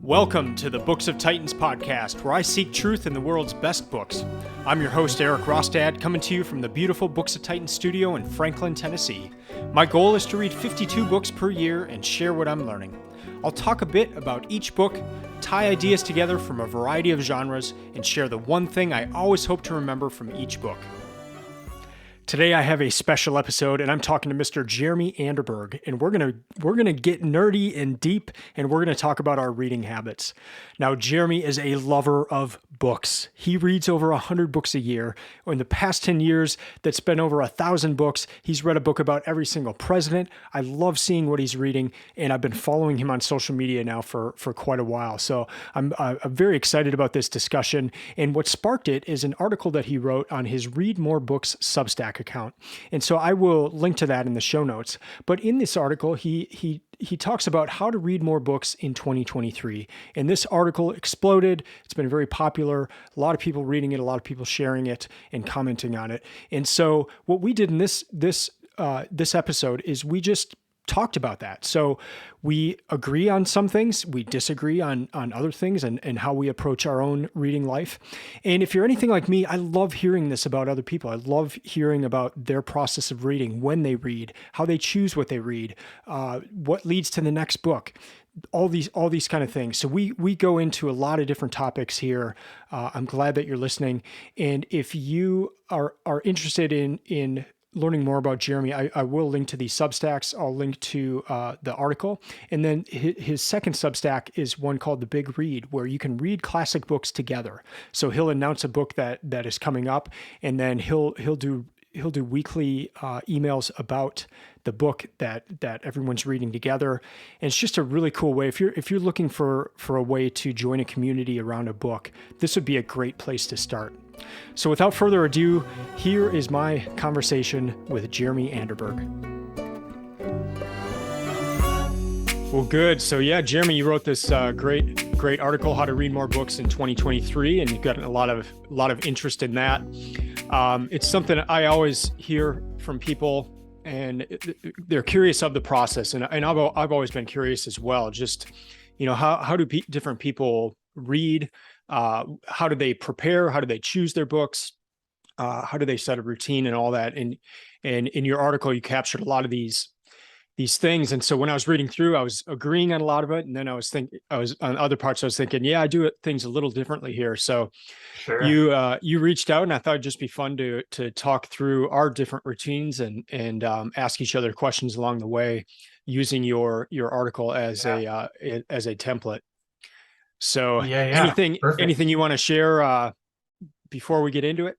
Welcome to the Books of Titans podcast, where I seek truth in the world's best books. I'm your host, Erik Rostad, coming to you from the beautiful Books of Titans studio in Franklin, Tennessee. My goal is to read 52 books per year and share what I'm learning. I'll talk a bit about each book, tie ideas together from a variety of genres, and share the one thing I always hope to remember from each book. Today I have a special episode, and I'm talking to Mr. Jeremy Anderberg, and we're gonna get nerdy and deep, and we're gonna talk about our reading habits. Now, Jeremy is a lover of books. He reads over 100 books a year. In the past 10 years, that's been over 1,000 books. He's read a book about every single president. I love seeing what he's reading, and I've been following him on social media now for quite a while. So I'm very excited about this discussion. And what sparked it is an article that he wrote on his Read More Books Substack account. And so I will link to that in the show notes. But in this article, he talks about how to read more books in 2023. And this article exploded. It's been very popular. A lot of people reading it, a lot of people sharing it and commenting on it. And so what we did in this episode is we just talked about that. So we agree on some things, we disagree on other things and how we approach our own reading life. And if you're anything like me, I love hearing this about other people. I love hearing about their process of reading, when they read, how they choose what they read, what leads to the next book, all these kind of things. So we go into a lot of different topics here. I'm glad that you're listening. And if you are interested in learning more about Jeremy, I will link to these Substacks. I'll link to the article. And then his second Substack is one called The Big Read, where you can read classic books together. So he'll announce a book that is coming up, and then he'll do weekly emails about the book that everyone's reading together. And it's just a really cool way. If you're looking for a way to join a community around a book, this would be a great place to start. So without further ado, here is my conversation with Jeremy Anderberg. Well, good. So yeah, Jeremy, you wrote this great article, How to Read More Books in 2023, and you've got a lot of interest in that. It's something I always hear from people, and they're curious of the process, and I've always been curious as well. Just, how do different people read? How do they prepare? How do they choose their books? How do they set a routine and all that? And in your article, you captured a lot of these things. And so when I was reading through, I was agreeing on a lot of it. And then I was on other parts, I was thinking, yeah, I do things a little differently here. So sure. You reached out, and I thought it'd just be fun to talk through our different routines and ask each other questions along the way, using your article as a template. So anything you want to share before we get into it?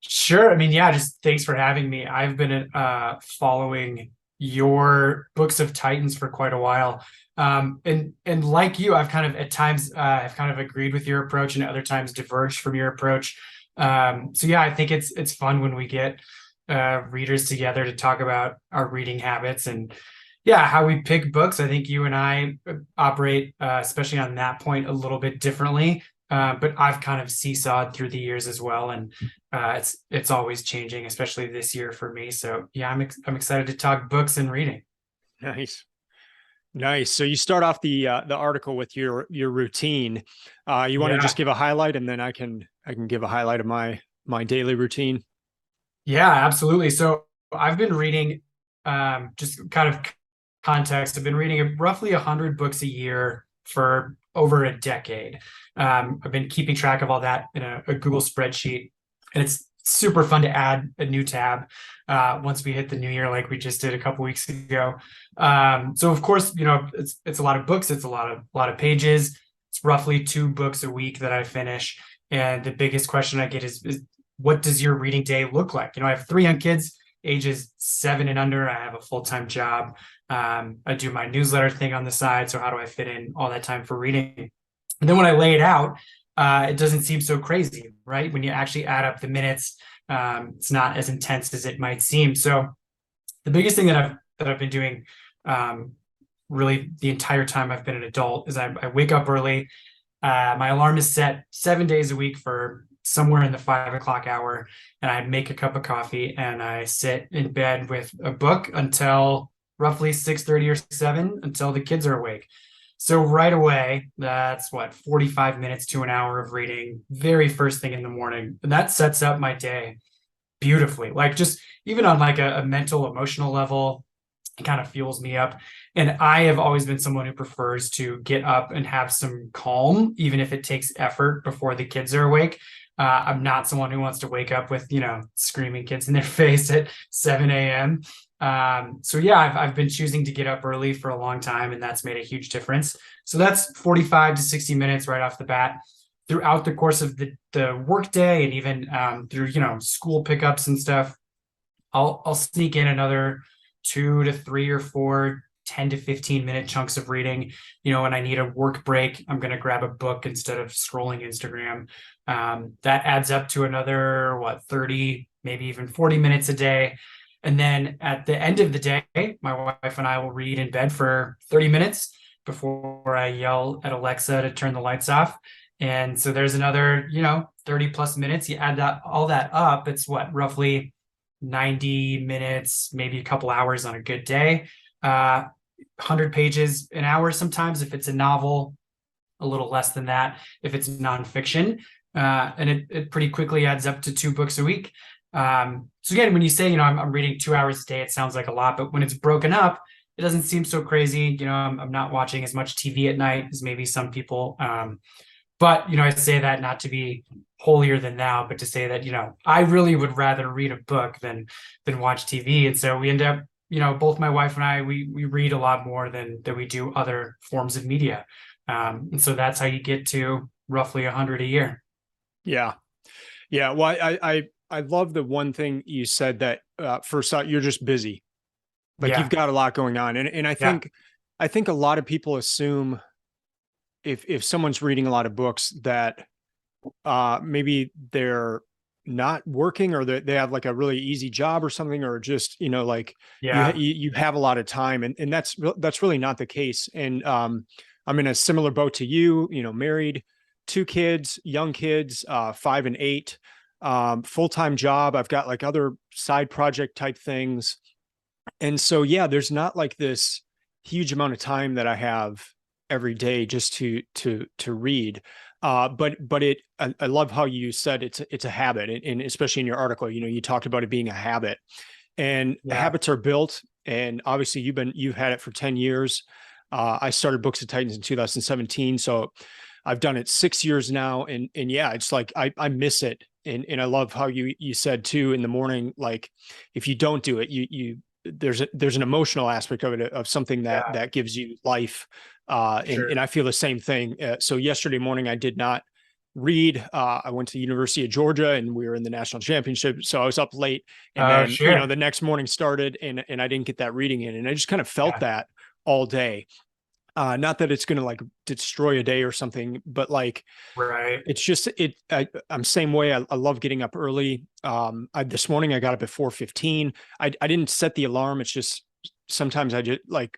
Sure. I mean, just thanks for having me. I've been following your Books of Titans for quite a while. And like you, I've kind of at times I've kind of agreed with your approach, and at other times diverged from your approach. So I think it's fun when we get readers together to talk about our reading habits and how we pick books. I think you and I operate, especially on that point, a little bit differently. But I've kind of seesawed through the years as well, and it's always changing, especially this year for me. So I'm excited to talk books and reading. Nice. So you start off the article with your routine. You want to just give a highlight, and then I can give a highlight of my daily routine. Yeah, absolutely. So I've been reading, just kind of context, I've been reading roughly 100 books a year for over a decade. I've been keeping track of all that in a Google spreadsheet, and it's super fun to add a new tab once we hit the new year, like we just did a couple weeks ago. So of course, it's a lot of books, it's a lot of pages. It's roughly 2 books a week that I finish, and the biggest question I get is what does your reading day look like? I have 3 young kids, ages 7 and under. I have a full-time job. I do my newsletter thing on the side. So how do I fit in all that time for reading? And then when I lay it out, it doesn't seem so crazy, right? When you actually add up the minutes, it's not as intense as it might seem. So the biggest thing that I've been doing really the entire time I've been an adult is I wake up early. My alarm is set 7 days a week for somewhere in the 5 o'clock hour, and I make a cup of coffee and I sit in bed with a book until roughly 6:30 or 7, until the kids are awake. So right away, that's what, 45 minutes to an hour of reading, very first thing in the morning. And that sets up my day beautifully. Like just even on like a mental, emotional level, it kind of fuels me up. And I have always been someone who prefers to get up and have some calm, even if it takes effort before the kids are awake. I'm not someone who wants to wake up with, screaming kids in their face at 7 a.m. So yeah, I've been choosing to get up early for a long time, and that's made a huge difference. So that's 45 to 60 minutes right off the bat. Throughout the course of the workday, and even through school pickups and stuff, I'll sneak in another 2 to 3 or 4 10 to 15 minute chunks of reading. When I need a work break, I'm going to grab a book instead of scrolling Instagram. That adds up to another 30, maybe even 40 minutes a day. And then at the end of the day, my wife and I will read in bed for 30 minutes before I yell at Alexa to turn the lights off. And so there's another, 30 plus minutes. You add all that up, it's roughly 90 minutes, maybe a couple hours on a good day. 100 pages an hour sometimes if it's a novel, a little less than that if it's nonfiction. And it pretty quickly adds up to 2 books a week. So again, when you say, I'm reading 2 hours a day, it sounds like a lot, but when it's broken up, it doesn't seem so crazy. I'm not watching as much TV at night as maybe some people. But, I say that not to be holier than thou, but to say that, I really would rather read a book than watch TV. And so we end up, both my wife and I, we read a lot more than we do other forms of media. And so that's how you get to roughly 100 a year. Yeah. Yeah. Well, I love the one thing you said that first out, you're just busy. Like you've got a lot going on. And I think a lot of people assume if someone's reading a lot of books that maybe they're not working, or they have like a really easy job or something, or just, you have a lot of time, and that's really not the case. And I'm in a similar boat to you, married, 2 kids, young kids, 5 and 8, full-time job. I've got like other side project type things. And so, yeah, there's not like this huge amount of time that I have every day just to read. But I love how you said it's a habit, and especially in your article, you talked about it being a habit, and habits are built. And obviously you've had it for 10 years. I started Books of Titans in 2017. So I've done it 6 years now. And yeah, it's like, I miss it. And I love how you said too, in the morning, like if you don't do it, there's an emotional aspect of it, of something that gives you life. And I feel the same thing. So yesterday morning, I did not read. I went to the University of Georgia, and we were in the national championship. So I was up late, and then, the next morning started, and I didn't get that reading in, and I just kind of felt that all day. Not that it's going to like destroy a day or something, but like, it's just, I'm same way. I love getting up early. This morning I got up at 4:15. I didn't set the alarm. It's just, sometimes I just like,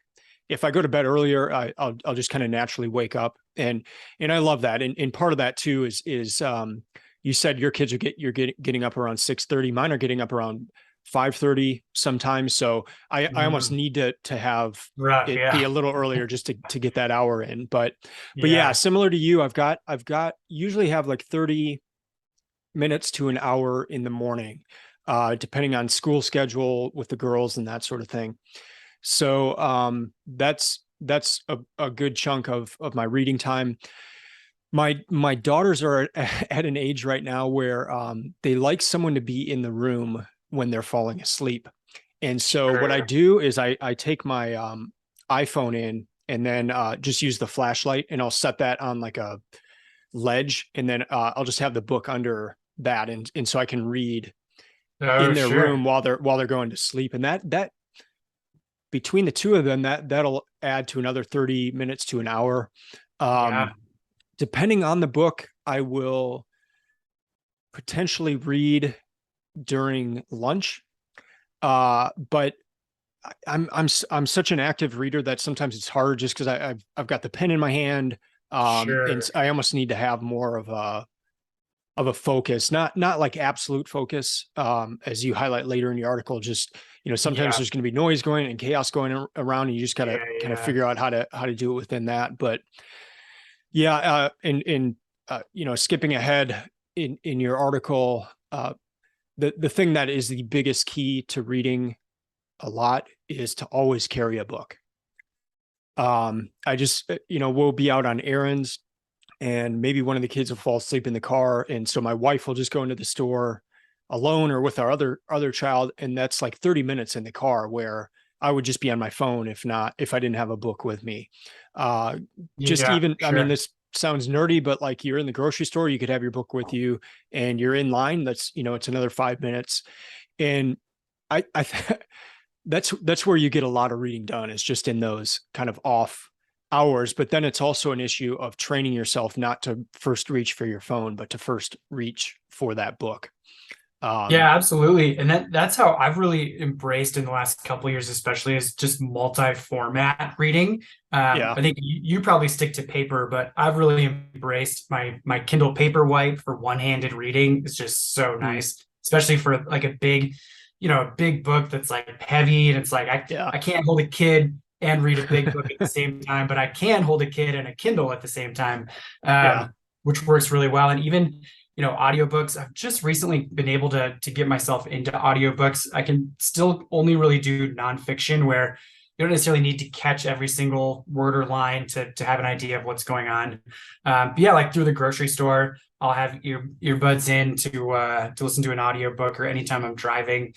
if I go to bed earlier, I'll just kind of naturally wake up, and I love that. And part of that too is you said your kids you're getting up around 6:30. Mine are getting up around 5:30 sometimes. So I almost need to have it be a little earlier just to get that hour in. But yeah, similar to you, I've got usually have like 30 minutes to an hour in the morning, depending on school schedule with the girls and that sort of thing. So that's a good chunk of my reading time. My daughters are at an age right now where they like someone to be in the room when they're falling asleep. And so what I do is I take my iPhone in, and then just use the flashlight, and I'll set that on like a ledge, and then I'll just have the book under that, and so I can read in their room while they're going to sleep. And that between the two of them, that'll add to another 30 minutes to an hour. Depending on the book, I will potentially read during lunch. But I'm such an active reader that sometimes it's hard, just because I've got the pen in my hand. And I almost need to have more of a focus, not like absolute focus, as you highlight later in your article, just sometimes Yeah. there's going to be noise going and chaos going around, and you just got to Yeah. kind of Yeah. figure out how to do it within that. But yeah, skipping ahead in your article, the thing that is the biggest key to reading a lot is to always carry a book. I just, we'll be out on errands and maybe one of the kids will fall asleep in the car. And so my wife will just go into the store alone or with our other child. And that's like 30 minutes in the car where I would just be on my phone if I didn't have a book with me. Just Yeah, even, I mean, sure. this sounds nerdy, but like you're in the grocery store, you could have your book with you and you're in line. It's another 5 minutes. And I that's where you get a lot of reading done, is just in those kind of off hours. But then it's also an issue of training yourself not to first reach for your phone, but to first reach for that book. Um, Yeah, absolutely. And that's how I've really embraced in the last couple of years, especially, is just multi-format reading. yeah. I think you probably stick to paper, but I've really embraced my Kindle Paperwhite for one-handed reading. It's just so Mm, nice, especially for like a big book that's like heavy, and it's like yeah. I can't hold a kid and read a big book at the same time, but I can hold a kid and a Kindle at the same time, Yeah. which works really well. And even audiobooks, I've just recently been able to get myself into audiobooks. I can still only really do nonfiction, where you don't necessarily need to catch every single word or line to have an idea of what's going on. But yeah, like through the grocery store, I'll have earbuds in to listen to an audiobook, or anytime I'm driving,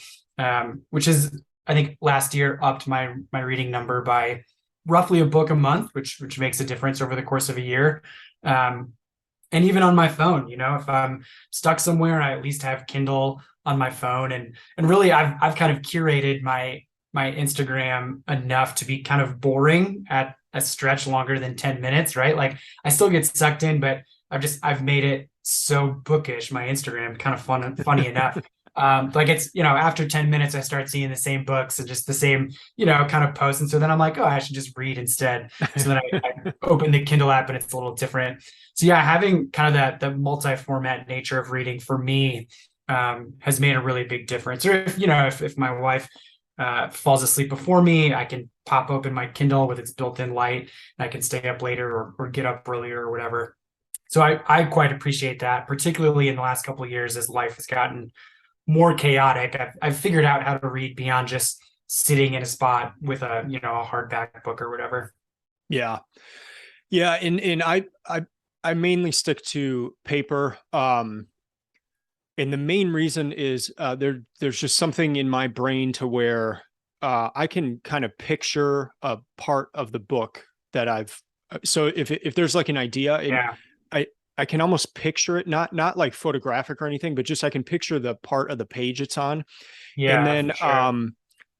which is, I think, last year upped my reading number by roughly a book a month, which makes a difference over the course of a year. Um, and even on my phone, if I'm stuck somewhere, I at least have Kindle on my phone. And really, I've kind of curated my Instagram enough to be kind of boring at a stretch longer than 10 minutes, right? Like, I still get sucked in, but I've made it so bookish, my Instagram, kind of funny enough. Like, it's, after 10 minutes I start seeing the same books and just the same, kind of posts. And so then I'm like, oh, I should just read instead. So then I open the Kindle app and it's a little different. So yeah, having kind of that multi-format nature of reading for me has made a really big difference. Or if my wife falls asleep before me, I can pop open my Kindle with its built-in light, and I can stay up later, or get up earlier, or whatever. So I quite appreciate that, particularly in the last couple of years as life has gotten more chaotic. I've figured out how to read beyond just sitting in a spot with a hardback book or whatever. Yeah. Yeah. And I mainly stick to paper. And the main reason is there's just something in my brain to where I can kind of picture a part of the book that so if there's like an idea, and Yeah. I I can almost picture it, not like photographic or anything, but just I can picture the part of the page it's on. And Yeah, then for sure.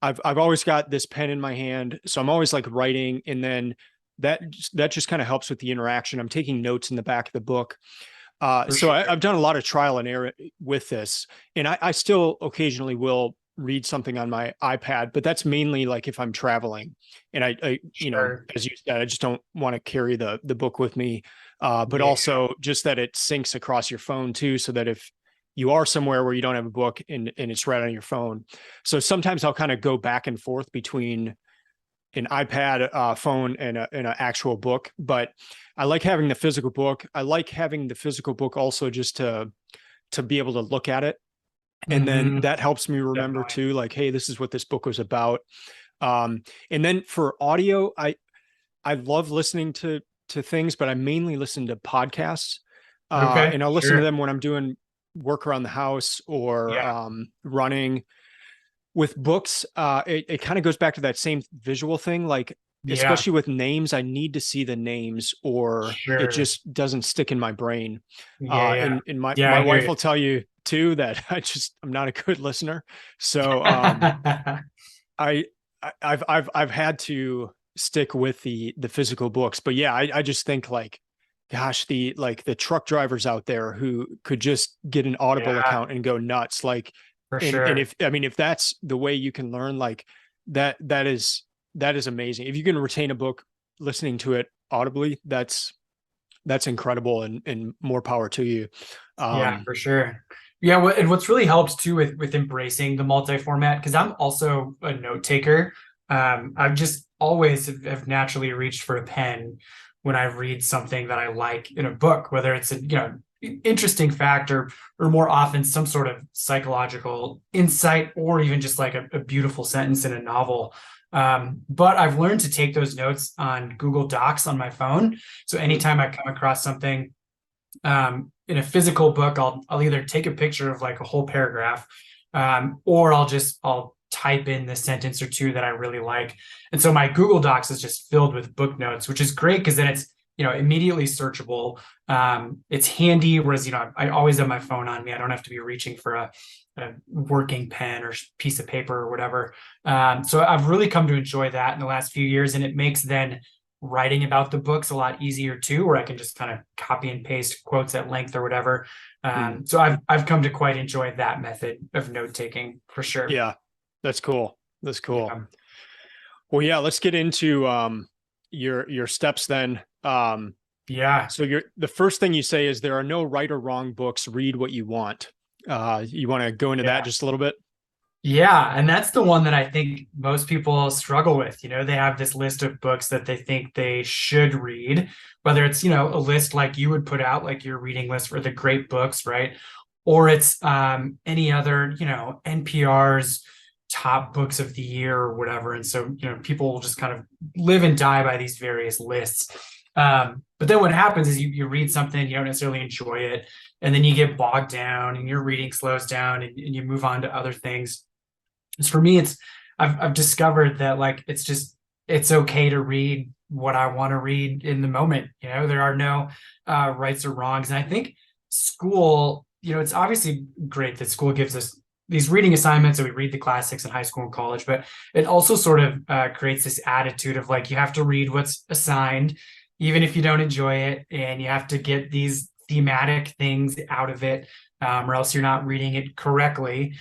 I've always got this pen in my hand, so I'm always like writing, and then that that just kind of helps with the interaction. I'm taking notes in the back of the book. For So sure. I've done a lot of trial and error with this, and I still occasionally will read something on my iPad, but that's mainly like if I'm traveling, and Sure. as you said, I just don't want to carry the book with me. But Yeah. also just that it syncs across your phone too, so that if you are somewhere where you don't have a book and it's right on your phone. So sometimes I'll kind of go back and forth between an iPad, phone, and an actual book. But I like having the physical book. I like having the physical book also just to be able to look at it, and then Hmm. that helps me remember Definitely. too, like, hey, this is what this book was about. And then for audio, I love listening to things, but I mainly listen to podcasts, Okay. and I'll listen to Sure. them when I'm doing work around the house or Yeah. running. With books, it kind of goes back to that same visual thing, like Yeah. especially with names, I need to see the names or it Sure. just doesn't stick in my brain. Yeah. Yeah. And my Yeah. my I hear wife you. will tell you too that I'm not a good listener. So I I've had to stick with the physical books. But yeah, I just think like, gosh, the truck drivers out there who could just get an Audible Yeah, account and go nuts. Like, for and sure. if I mean if that's the way you can learn, like that is amazing. If you can retain a book listening to it audibly, that's incredible, and more power to you. Yeah, Um for sure. Yeah, and what's really helped too with embracing the multi-format, because I'm also a note taker. I've just always have naturally reached for a pen when I read something that I like in a book, whether it's a interesting fact or more often some sort of psychological insight or even just like a beautiful sentence in a novel. But I've learned to take those notes on Google Docs on my phone. So anytime I come across something in a physical book, I'll either take a picture of like a whole paragraph, or I'll type in the sentence or two that I really like. And so my Google Docs is just filled with book notes, which is great because then it's immediately searchable. It's handy, whereas I always have my phone on me. I don't have to be reaching for a working pen or piece of paper or whatever. So I've really come to enjoy that in the last few years, and it makes then writing about the books a lot easier too, where I can just kind of copy and paste quotes at length or whatever. So I've come to quite enjoy that method of note taking for sure. Yeah, that's cool. That's cool. Yeah. Well, yeah, let's get into your steps then. Yeah. So the first thing you say is there are no right or wrong books. Read what you want. You want to go into that just a little bit? Yeah, and that's the one that I think most people struggle with. They have this list of books that they think they should read, whether it's, a list like you would put out, like your reading list for the great books, right? Or it's any other, NPR's top books of the year or whatever. And so, people will just kind of live and die by these various lists. But then what happens is you read something, you don't necessarily enjoy it, and then you get bogged down and your reading slows down and you move on to other things. For me, I've discovered that like it's okay to read what I want to read in the moment. There are no rights or wrongs. And I think school, it's obviously great that school gives us these reading assignments and we read the classics in high school and college, but it also sort of creates this attitude of like you have to read what's assigned, even if you don't enjoy it, and you have to get these thematic things out of it, or else you're not reading it correctly.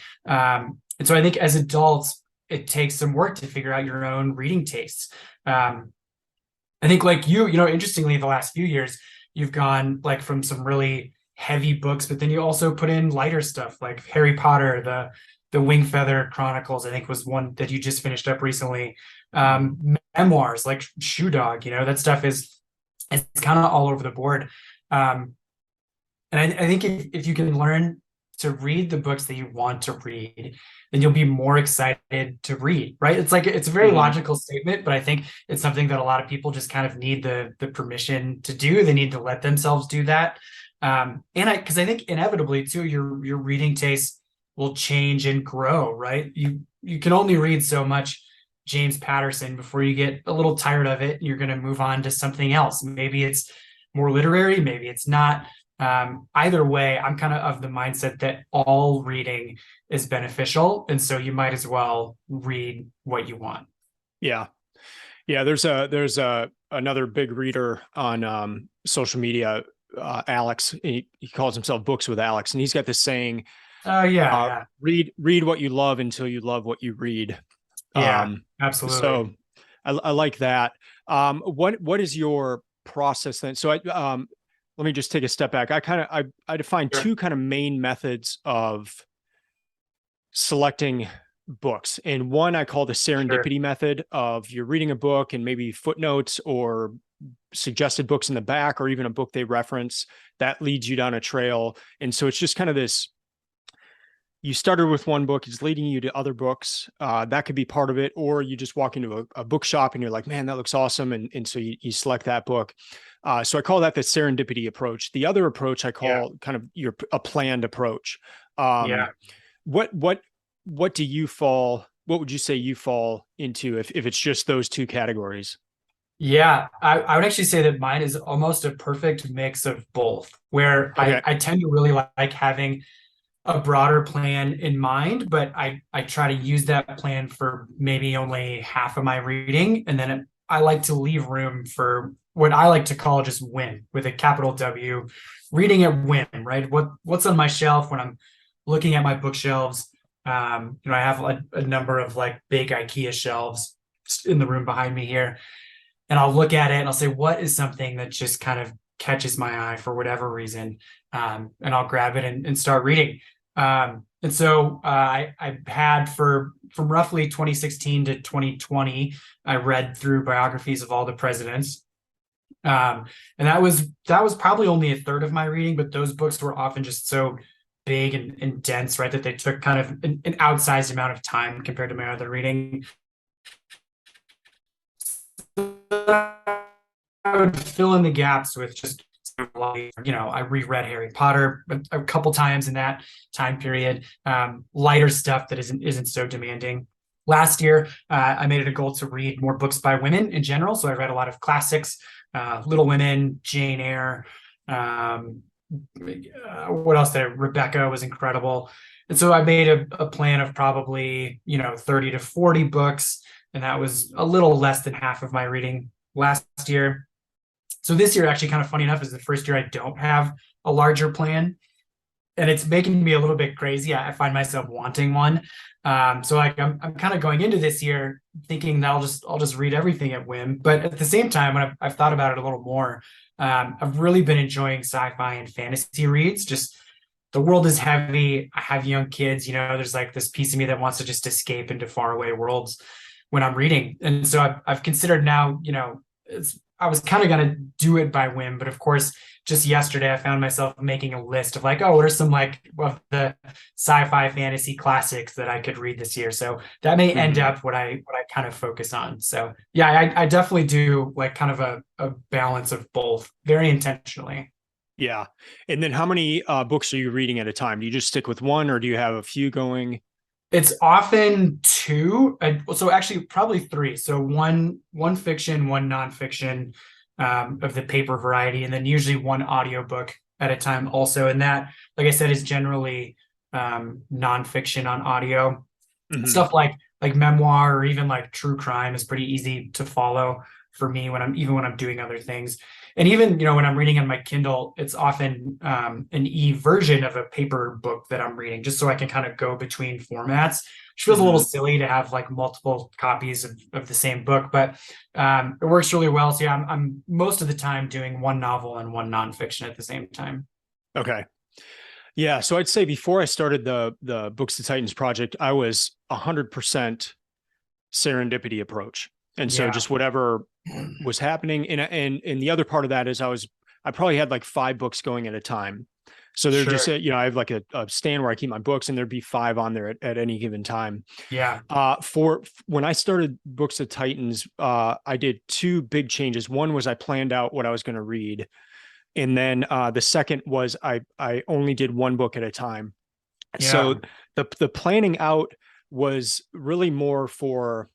And so I think as adults, it takes some work to figure out your own reading tastes. I think like interestingly, the last few years, you've gone like from some really heavy books, but then you also put in lighter stuff like Harry Potter, the Wingfeather Chronicles, I think was one that you just finished up recently. Memoirs like Shoe Dog, that stuff is it's kind of all over the board. And I think if you can learn to read the books that you want to read, then you'll be more excited to read, right? It's a very logical statement, but I think it's something that a lot of people just kind of need the permission to do. They need to let themselves do that. Because I think inevitably too, your reading taste will change and grow, right? You can only read so much James Patterson before you get a little tired of it and you're going to move on to something else. Maybe it's more literary, maybe it's not. Either way, I'm kind of the mindset that all reading is beneficial. And so you might as well read what you want. Yeah. Yeah. There's another big reader on social media, Alex. He calls himself Books with Alex. And he's got this saying, read what you love until you love what you read. Yeah, absolutely. So I like that. What is your process then? So let me just take a step back. I define two kind of main methods of selecting books. And one I call the serendipity method of you're reading a book and maybe footnotes or suggested books in the back, or even a book they reference that leads you down a trail. And so it's just kind of this, you started with one book, it's leading you to other books. That could be part of it. Or you just walk into a bookshop and you're like, man, that looks awesome. And so you select that book. So I call that the serendipity approach. The other approach I call kind of a planned approach. What would you say you fall into if it's just those two categories? Yeah, I would actually say that mine is almost a perfect mix of both, where I tend to really like having a broader plan in mind, but I try to use that plan for maybe only half of my reading. And then I like to leave room for what I like to call just whim, with a capital W, reading at whim, right? What's on my shelf when I'm looking at my bookshelves. I have a number of like big IKEA shelves in the room behind me here. And I'll look at it and I'll say, what is something that just kind of catches my eye for whatever reason? And I'll grab it and start reading. And so I had from roughly 2016 to 2020, I read through biographies of all the presidents. And that was probably only a third of my reading, but those books were often just so big and dense, right? That they took kind of an outsized amount of time compared to my other reading. I would fill in the gaps with just, I reread Harry Potter a couple times in that time period. Lighter stuff that isn't so demanding. Last year, I made it a goal to read more books by women in general. So I read a lot of classics, Little Women, Jane Eyre. What else there? Rebecca was incredible. And so I made a plan of probably, 30 to 40 books. And that was a little less than half of my reading last year. So this year, actually, kind of funny enough, is the first year I don't have a larger plan, and it's making me a little bit crazy. I find myself wanting one. So like I'm kind of going into this year thinking that I'll just read everything at whim. But at the same time, when I've thought about it a little more, I've really been enjoying sci-fi and fantasy reads. Just the world is heavy. I have young kids. There's like this piece of me that wants to just escape into faraway worlds when I'm reading. And so I've considered now, I was kind of going to do it by whim, but of course, just yesterday I found myself making a list of like, oh, what are some like of the sci-fi fantasy classics that I could read this year? So that may end up what I kind of focus on. So yeah, I definitely do like kind of a balance of both, very intentionally. Yeah. And then how many books are you reading at a time? Do you just stick with one, or do you have a few going? It's often two. So actually probably three. So one fiction, one nonfiction, of the paper variety, and then usually one audiobook at a time also. And that, like I said, is generally nonfiction on audio. Stuff like memoir or even like true crime is pretty easy to follow for me when I'm doing other things. And even, when I'm reading on my Kindle, it's often an e-version of a paper book that I'm reading, just so I can kind of go between formats, which feels a little silly to have like multiple copies of the same book, but it works really well. So yeah, I'm most of the time doing one novel and one nonfiction at the same time. Okay. Yeah. So I'd say before I started the Books to Titans project, I was 100% serendipity approach. And so just whatever was happening. And the other part of that is I probably had like 5 books going at a time. So they're just, I have like a stand where I keep my books, and there'd be 5 on there at any given time. Yeah. For when I started Books of Titans, I did 2 big changes. One was I planned out what I was going to read. And then the second was I only did 1 book at a time. Yeah. So the planning out was really more for,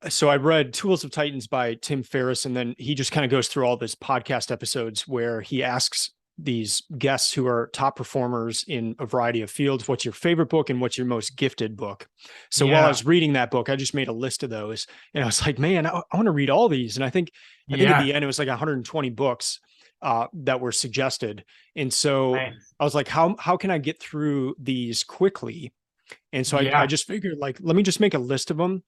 so I read Tools of Titans by Tim Ferriss, and then he just kind of goes through all these podcast episodes where he asks these guests who are top performers in a variety of fields, what's your favorite book and what's your most gifted book? So while I was reading that book, I just made a list of those, and I was like, man, I want to read all these. And I think at the end, it was like 120 books that were suggested. And so I was like, how can I get through these quickly? And so I just figured, like, let me just make a list of them,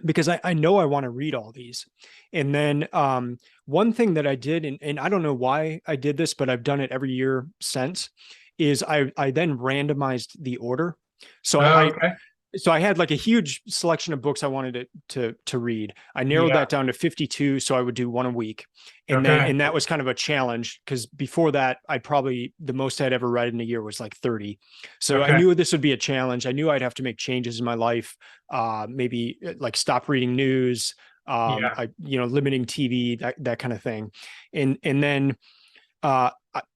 because I know I want to read all these. And then one thing that I did, and I don't know why I did this, but I've done it every year since, is I then randomized the order. So so I had like a huge selection of books I wanted to read. I narrowed that down to 52, so I would do 1 a week. And then that was kind of a challenge, because before that, the most I'd ever read in a year was like 30. So I knew this would be a challenge. I knew I'd have to make changes in my life, maybe like stop reading news, limiting TV, that kind of thing. And then I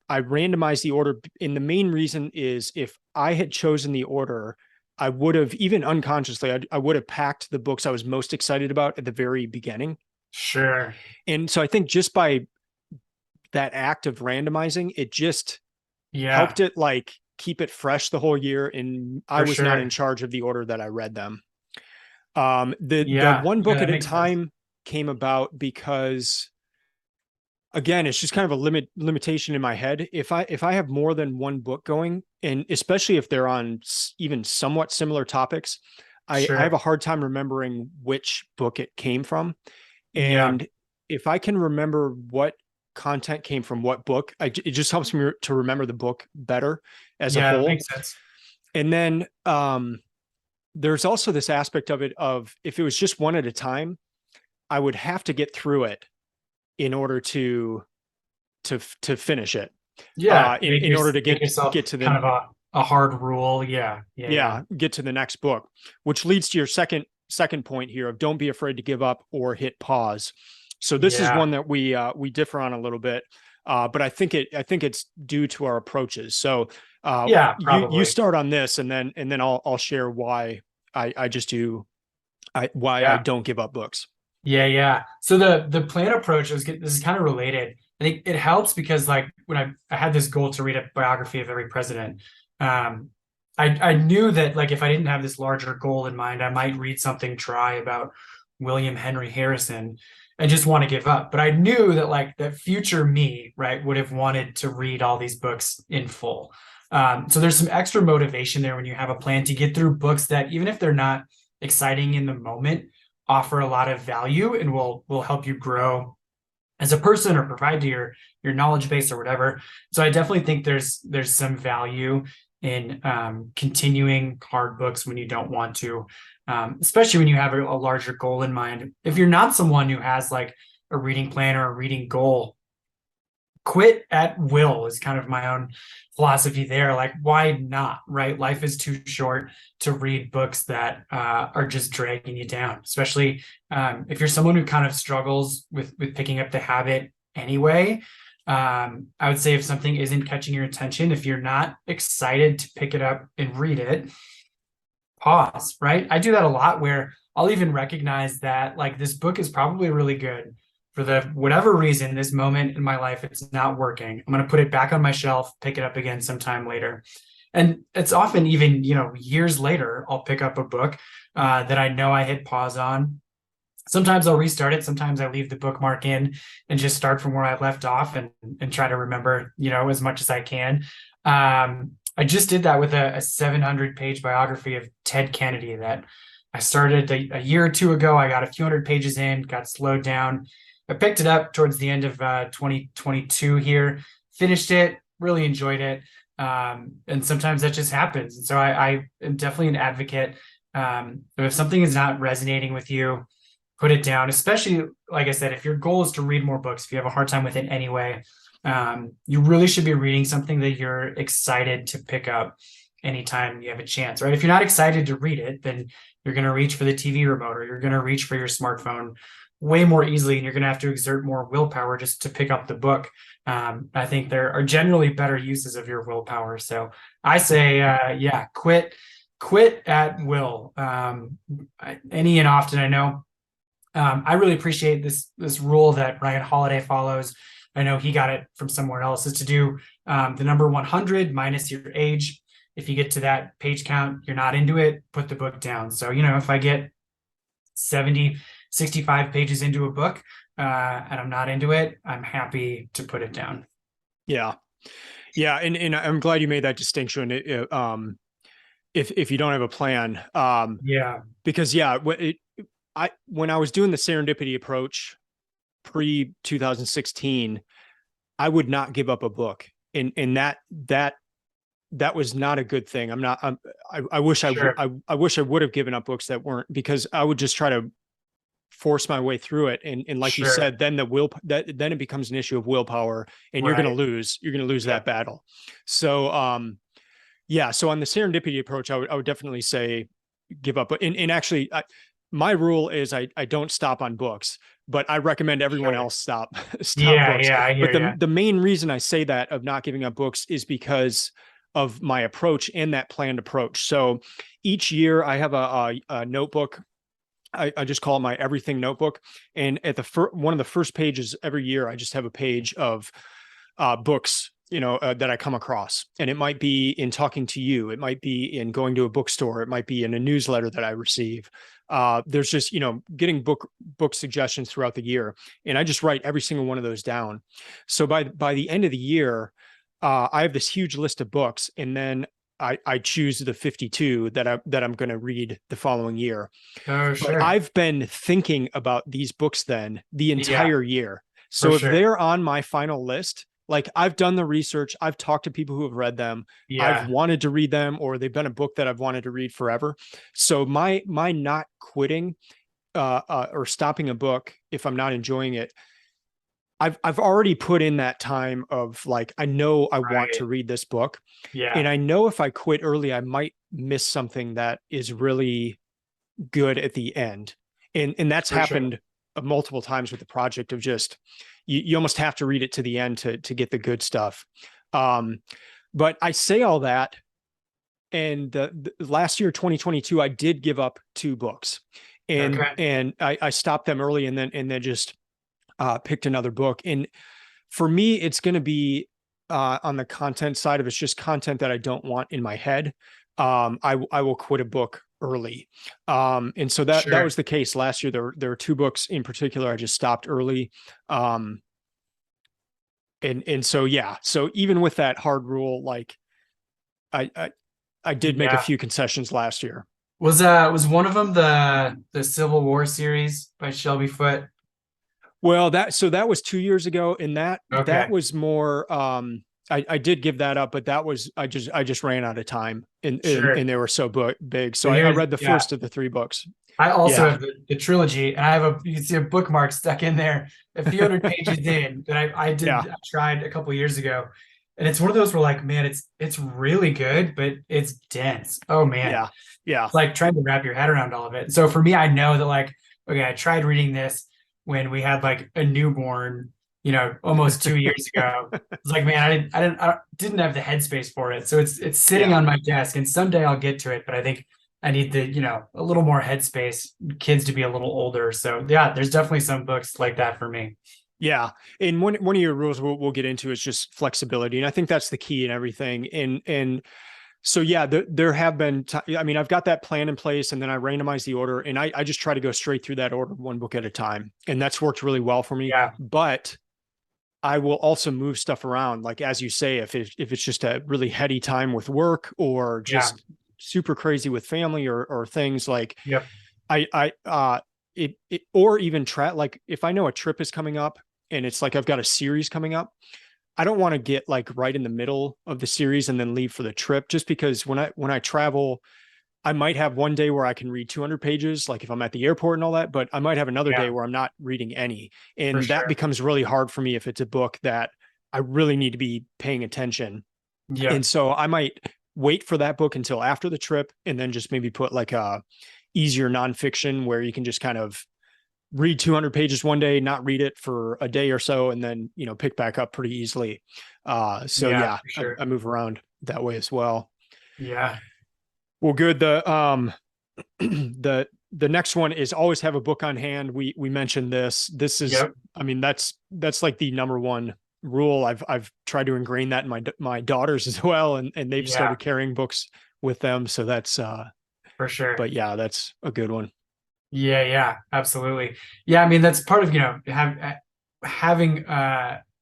randomized the order. And the main reason is, if I had chosen the order, I would have, even unconsciously, I would have packed the books I was most excited about at the very beginning. Sure. And so I think just by that act of randomizing, it just helped it like keep it fresh the whole year. And I was not in charge of the order that I read them. The 1 book at a time came about because, again, it's just kind of a limitation in my head. If I have more than 1 book going, and especially if they're on even somewhat similar topics, I have a hard time remembering which book it came from. And if I can remember what content came from what book. It just helps me to remember the book better as a Yeah, that whole. makes sense. And then there's also this aspect of it of if it was just one at a time, I would have to get through it in order to finish it. Yeah, In order to make yourself get to the kind of a hard rule. Yeah. get to the next book, which leads to your second point here of don't be afraid to give up or hit pause. So this is Yeah. one that we differ on a little bit, but I think it's due to our approaches. So Yeah, you probably. start on this, and then I'll share why I just do why I Yeah. don't give up books. Yeah. So the plan approach this is kind of related. I think it helps because like when I had this goal to read a biography of every president, um, I knew that like if I didn't have this larger goal in mind, I might read something dry about William Henry Harrison and just want to give up. But I knew that like that future me, right, would have wanted to read all these books in full. So there's some extra motivation there when you have a plan to get through books that even if they're not exciting in the moment, offer a lot of value and will help you grow as a person or provide to your knowledge base or whatever. So I definitely think there's some value in continuing hard books when you don't want to, especially when you have a larger goal in mind. If you're not someone who has like a reading plan or a reading goal, quit at will is kind of my own philosophy there. Like, why not, right? Life is too short to read books that are just dragging you down, especially if you're someone who kind of struggles with picking up the habit anyway. I would say if something isn't catching your attention, if you're not excited to pick it up and read it, pause, right? I do that a lot where I'll even recognize that like this book is probably really good. For the whatever reason, this moment in my life, it's not working. I'm going to put it back on my shelf, pick it up again sometime later. And it's often even, years later, I'll pick up a book that I know I hit pause on. Sometimes I'll restart it. Sometimes I leave the bookmark in and just start from where I left off and try to remember, as much as I can. I just did that with a 700-page biography of Ted Kennedy that I started a year or two ago. I got a few hundred pages in, got slowed down. I picked it up towards the end of 2022 here, finished it, really enjoyed it. And sometimes that just happens. And so I am definitely an advocate. If something is not resonating with you, put it down, especially, like I said, if your goal is to read more books, if you have a hard time with it anyway, you really should be reading something that you're excited to pick up anytime you have a chance, right? If you're not excited to read it, then you're going to reach for the TV remote or you're going to reach for your smartphone way more easily, and you're going to have to exert more willpower just to pick up the book. I think there are generally better uses of your willpower. So I say, quit at will. Any and often, I know. I really appreciate this rule that Ryan Holiday follows. I know he got it from somewhere else, is to do the number 100 minus your age. If you get to that page count, you're not into it, put the book down. So, if I get 65 pages into a book and I'm not into it, I'm happy to put it down. Yeah. And I'm glad you made that distinction. If you don't have a plan, because when I was doing the serendipity approach pre 2016, I would not give up a book, and that was not a good thing. I wish I wish I would have given up books that weren't, because I would just try to force my way through it. And like you said, then then it becomes an issue of willpower, and you're going to lose that battle. So, so on the serendipity approach, I would definitely say give up. And actually, my rule is I don't stop on books, but I recommend everyone else stop books. I hear but the main reason I say that of not giving up books is because of my approach and that planned approach. So each year I have a notebook. I just call it my everything notebook. And at one of the first pages every year, I just have a page of books, that I come across. And it might be in talking to you. It might be in going to a bookstore. It might be in a newsletter that I receive. There's just, getting book suggestions throughout the year. And I just write every single one of those down. So by the end of the year, I have this huge list of books, and then I choose the 52 that I'm going to read the following year. Oh, sure. But I've been thinking about these books then the entire year. So For if sure. they're on my final list, like I've done the research, I've talked to people who have read them, I've Yeah. wanted to read them, or they've been a book that I've wanted to read forever. So my not quitting or stopping a book if I'm not enjoying it, I've already put in that time of like, I know I want to Right. read this book. And Yeah. I know if I quit early, I might miss something that is really good at the end. And that's For sure. happened multiple times with the project of just, you almost have to read it to the end to get the good stuff. Um, but I say all that. And the last year, 2022, I did give up 2 books, Okay. and I stopped them early, and then just picked another book. And for me, it's going to be on the content side of it's just content that I don't want in my head. I will quit a book early. And so that Sure. was the case last year. There were 2 books in particular I just stopped early. And so yeah, so even with that hard rule, like I I, I did make a Yeah. few concessions last year. Was one of them the Civil War series by Shelby Foote? Well, that was 2 years ago, and that Okay. was more. I did give that up, but that was I just ran out of time, and Sure. they were so big. So So I here's, read the yeah. first of the 3 books. I also Yeah, have the trilogy, and I have you can see a bookmark stuck in there, a few hundred pages in that yeah, I tried a couple years ago, and it's one of those where like, man, it's really good, but it's dense. Oh man, yeah, yeah, it's like trying to wrap your head around all of it. So for me, I know that like, okay, I tried reading this when we had like a newborn, almost 2 years ago. It's like, man, I didn't have the headspace for it. So it's sitting yeah. on my desk, and someday I'll get to it. But I think I need a little more headspace, kids to be a little older. So yeah, there's definitely some books like that for me. Yeah, and one of your rules we'll get into is just flexibility, and I think that's the key in everything. And so yeah, there have been. I mean, I've got that plan in place, and then I randomize the order, and I just try to go straight through that order, 1 book at a time, and that's worked really well for me. Yeah, But I will also move stuff around, like as you say, if it's just a really heady time with work, or yeah, just super crazy with family, or things like yep, I it or even like if I know a trip is coming up and it's like I've got a series coming up, I don't want to get like right in the middle of the series and then leave for the trip, just because when I travel, I might have one day where I can read 200 pages, like if I'm at the airport and all that, but I might have another day yeah, where I'm not reading any. for And that sure. becomes really hard for me if it's a book that I really need to be paying attention. And Yep, so I might wait for that book until after the trip, and then just maybe put like a easier nonfiction where you can just kind of read 200 pages one day, not read it for a day or so, and then, pick back up pretty easily. So yeah, yeah, for I, sure. I move around that way as well. Yeah, Well, good. The next one is always have a book on hand. We mentioned this. This is, yep, I mean, that's like the number one rule. I've tried to ingrain that in my daughters as well, and they've yeah, started carrying books with them. So that's for sure. but yeah, that's a good one. Yeah, yeah, absolutely. Yeah, I mean that's part of, having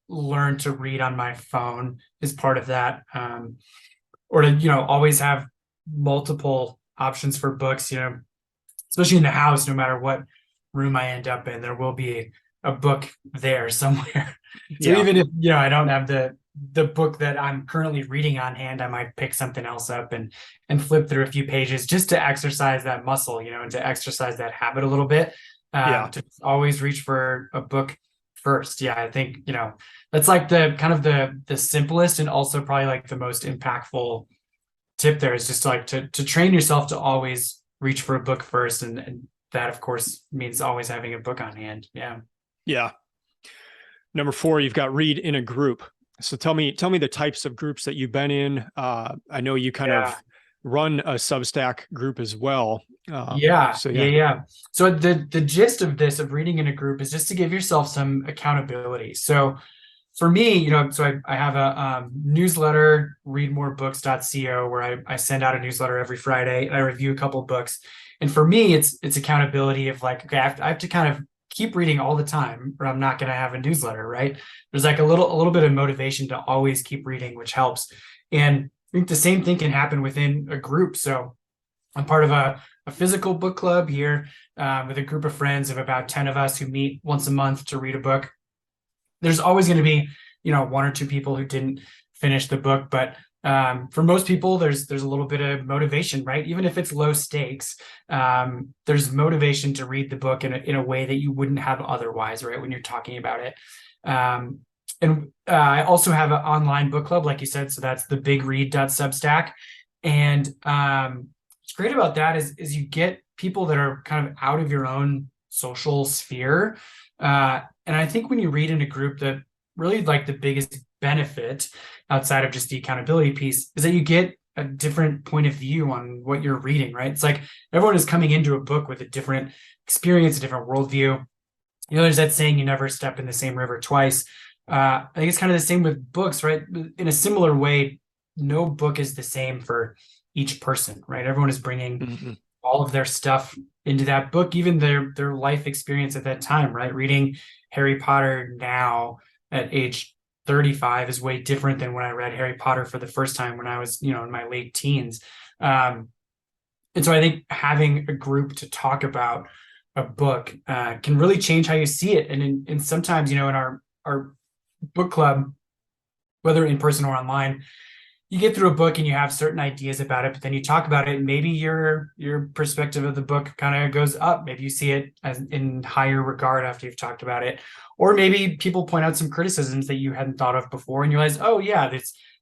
learned to read on my phone is part of that. Or to, always have multiple options for books, especially in the house, no matter what room I end up in, there will be a book there somewhere. So Yeah, even if, I don't have the book that I'm currently reading on hand, I might pick something else up and flip through a few pages just to exercise that muscle, and to exercise that habit a little bit. yeah, To always reach for a book first. Yeah, I think, that's like the kind of the simplest and also probably like the most impactful tip there is just like to train yourself to always reach for a book first, and that of course means always having a book on hand. Yeah. yeah. Number 4, you've got read in a group. So tell me the types of groups that you've been in. I know you kind Yeah. of run a Substack group as well. Yeah, So yeah, yeah, yeah. So the gist of this of reading in a group is just to give yourself some accountability. So for me, so I have a newsletter, readmorebooks.co, where I send out a newsletter every Friday and I review a couple of books. And for me, it's accountability of like, okay, I have to kind of keep reading all the time, or I'm not going to have a newsletter, right? There's like a little bit of motivation to always keep reading, which helps. And I think the same thing can happen within a group. So I'm part of a physical book club here with a group of friends of about 10 of us who meet once a month to read a book. there's always going to be, one or two people who didn't finish the book, but for most people, there's a little bit of motivation, right? Even if it's low stakes, there's motivation to read the book in a way that you wouldn't have otherwise, right? When you're talking about it. And I also have an online book club, like you said. So that's the bigread.substack. And what's great about that is you get people that are kind of out of your own social sphere. And I think when you read in a group, that really like the biggest benefit outside of just the accountability piece is that you get a different point of view on what you're reading, right? It's like everyone is coming into a book with a different experience, a different worldview. There's that saying, you never step in the same river twice. I think it's kind of the same with books, right? In a similar way, no book is the same for each person, right? Everyone is bringing all of their stuff into that book, even their life experience at that time, right? Reading Harry Potter now at age 35 is way different than when I read Harry Potter for the first time when I was, in my late teens. And so I think having a group to talk about a book can really change how you see it. And sometimes, in our book club, whether in person or online, you get through a book and you have certain ideas about it, but then you talk about it and maybe your perspective of the book kind of goes up. Maybe you see it as in higher regard after you've talked about it. Or maybe people point out some criticisms that you hadn't thought of before and you realize, oh yeah,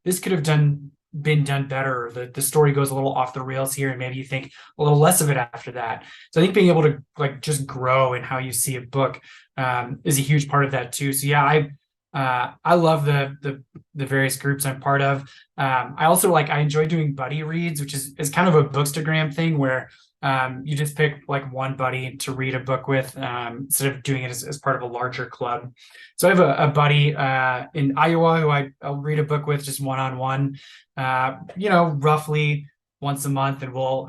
this could have been done better. The story goes a little off the rails here, and maybe you think a little less of it after that. So I think being able to like just grow in how you see a book is a huge part of that too. So yeah, I love the various groups I'm part of. I also I enjoy doing buddy reads, which is kind of a Bookstagram thing where you just pick like one buddy to read a book with instead of doing it as part of a larger club. So I have a buddy in Iowa who I'll read a book with just one-on-one, roughly once a month, and we'll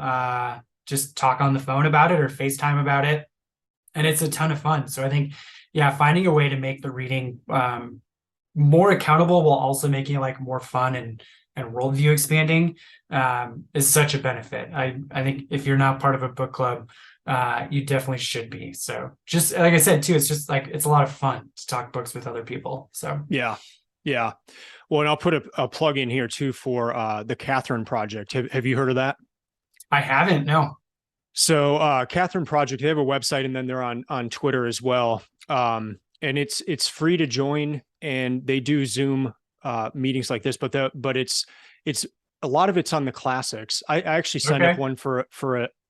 just talk on the phone about it or FaceTime about it. And it's a ton of fun. So I think, finding a way to make the reading more accountable while also making it more fun and worldview expanding is such a benefit. I think if you're not part of a book club, you definitely should be. So just like I said too, it's just it's a lot of fun to talk books with other people. So yeah. Well, and I'll put a plug in here too for the Catherine Project. Have you heard of that? I haven't, no. So Catherine Project, they have a website and then they're on Twitter as well. And it's free to join, and they do Zoom meetings like this, but it's a lot of it's on the classics. I actually signed up one for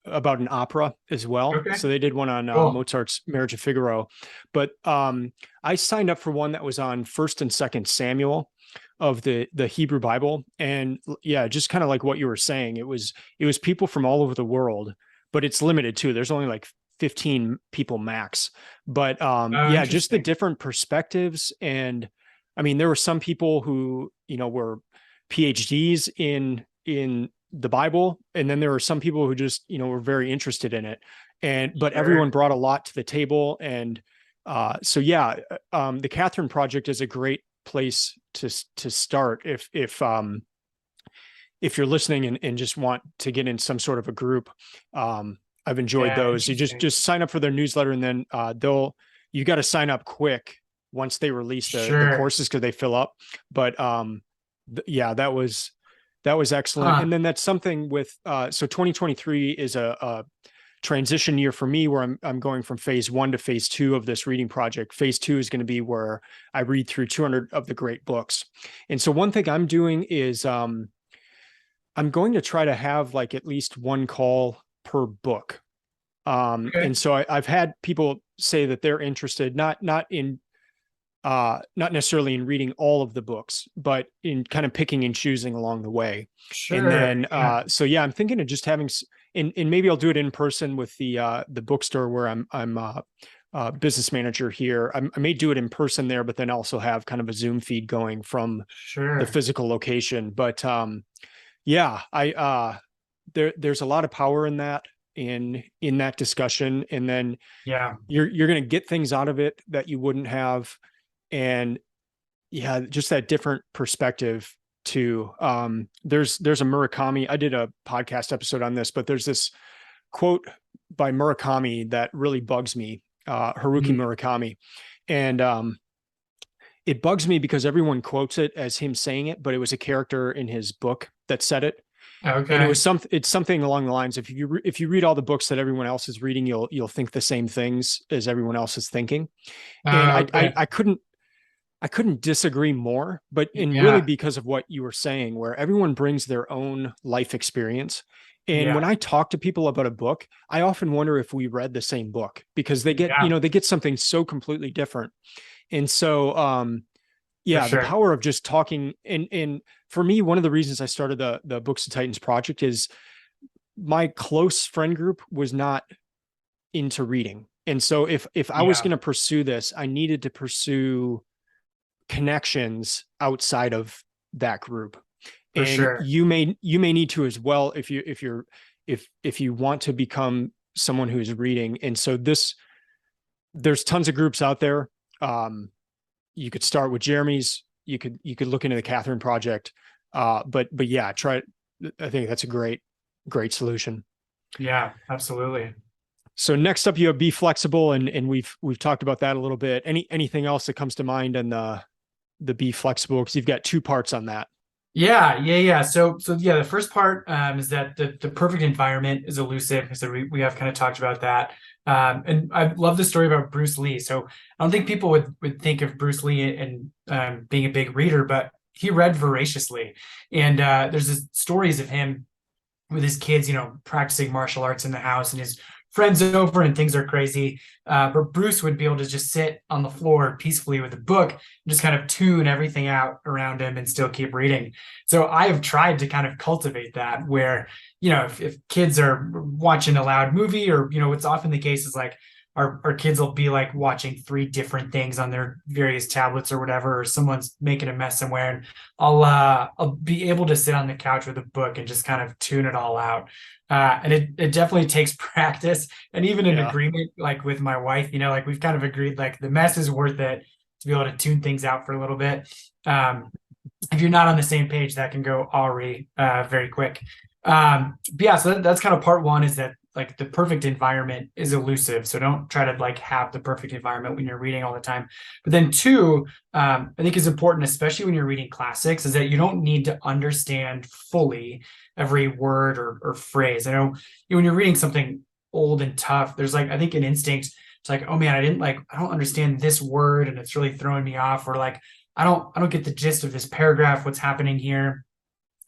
about an opera as well. Okay. So they did one on Mozart's Marriage of Figaro, but I signed up for one that was on 1st and 2nd Samuel of the Hebrew Bible. And yeah, just kind of like what you were saying, it was people from all over the world, but it's limited too. There's only 15 people max, but just the different perspectives. And I mean, there were some people who, were PhDs in the Bible. And then there were some people who just, were very interested in it. But everyone brought a lot to the table. And the Catherine Project is a great place to start if you're listening and just want to get in some sort of a group. I've enjoyed those. You just sign up for their newsletter, and then you got to sign up quick once they release the courses because they fill up. But that was excellent. And then that's something with so 2023 is a transition year for me where I'm going from phase 1 to phase 2 of this reading project. Phase 2 is going to be where I read through 200 of the great books. And so one thing I'm doing is I'm going to try to have at least one call per book. And so I've had people say that they're interested, not necessarily in reading all of the books, but in kind of picking and choosing along the way. And then, I'm thinking of just having, and maybe I'll do it in person with the bookstore where I'm a business manager here. I may do it in person there, but then also have kind of a Zoom feed going from the physical location. But there's a lot of power in that, in that discussion. And then you're going to get things out of it that you wouldn't have. And just that different perspective too. There's a Murakami. I did a podcast episode on this, but there's this quote by Murakami that really bugs me, Haruki Murakami. And it bugs me because everyone quotes it as him saying it, but it was a character in his book that said it. And Okay. it's something along the lines, if you read all the books that everyone else is reading, you'll think the same things as everyone else is thinking. And Okay. I couldn't disagree more, but in really Yeah. because of what you were saying, where everyone brings their own life experience. And when Yeah. I talk to people about a book, I often wonder if we read the same book because Yeah. they get something so completely different. And so, For yeah, the sure. power of just talking. And for me, one of the reasons I started the Books of Titans project is my close friend group was not into reading. And so if I was Yeah. going to pursue this, I needed to pursue connections outside of that group. For And sure. you may need to as well if you want to become someone who is reading. And so there's tons of groups out there. You could start with Jeremy's, you could look into the Catherine Project. But yeah, try it. I think that's a great solution. Yeah, absolutely. So next up, you have Be Flexible, and we've talked about that a little bit. Anything else that comes to mind on the Be Flexible? Because you've got two parts on that. Yeah. So yeah, the first part is that the perfect environment is elusive. So we have kind of talked about that. And I love the story about Bruce Lee. So I don't think people would think of Bruce Lee and being a big reader, but he read voraciously. And there's this stories of him with his kids, practicing martial arts in the house, and his friends over, and things are crazy. But Bruce would be able to just sit on the floor peacefully with a book and just kind of tune everything out around him and still keep reading. So I have tried to kind of cultivate that where, if kids are watching a loud movie, or, what's often the case is like, our kids will be like watching three different things on their various tablets or whatever, or someone's making a mess somewhere, and I'll be able to sit on the couch with a book and just kind of tune it all out. And it definitely takes practice, and even an Yeah. agreement like with my wife, like we've kind of agreed like the mess is worth it to be able to tune things out for a little bit. If you're not on the same page, that can go awry very quick. But yeah, so that's kind of part one, is that like the perfect environment is elusive. So don't try to like have the perfect environment when you're reading all the time. But then two, I think is important, especially when you're reading classics, is that you don't need to understand fully every word or phrase. I know when you're reading something old and tough, there's like, I think an instinct. It's like, oh man, I don't understand this word and it's really throwing me off. Or like, I don't get the gist of this paragraph, what's happening here.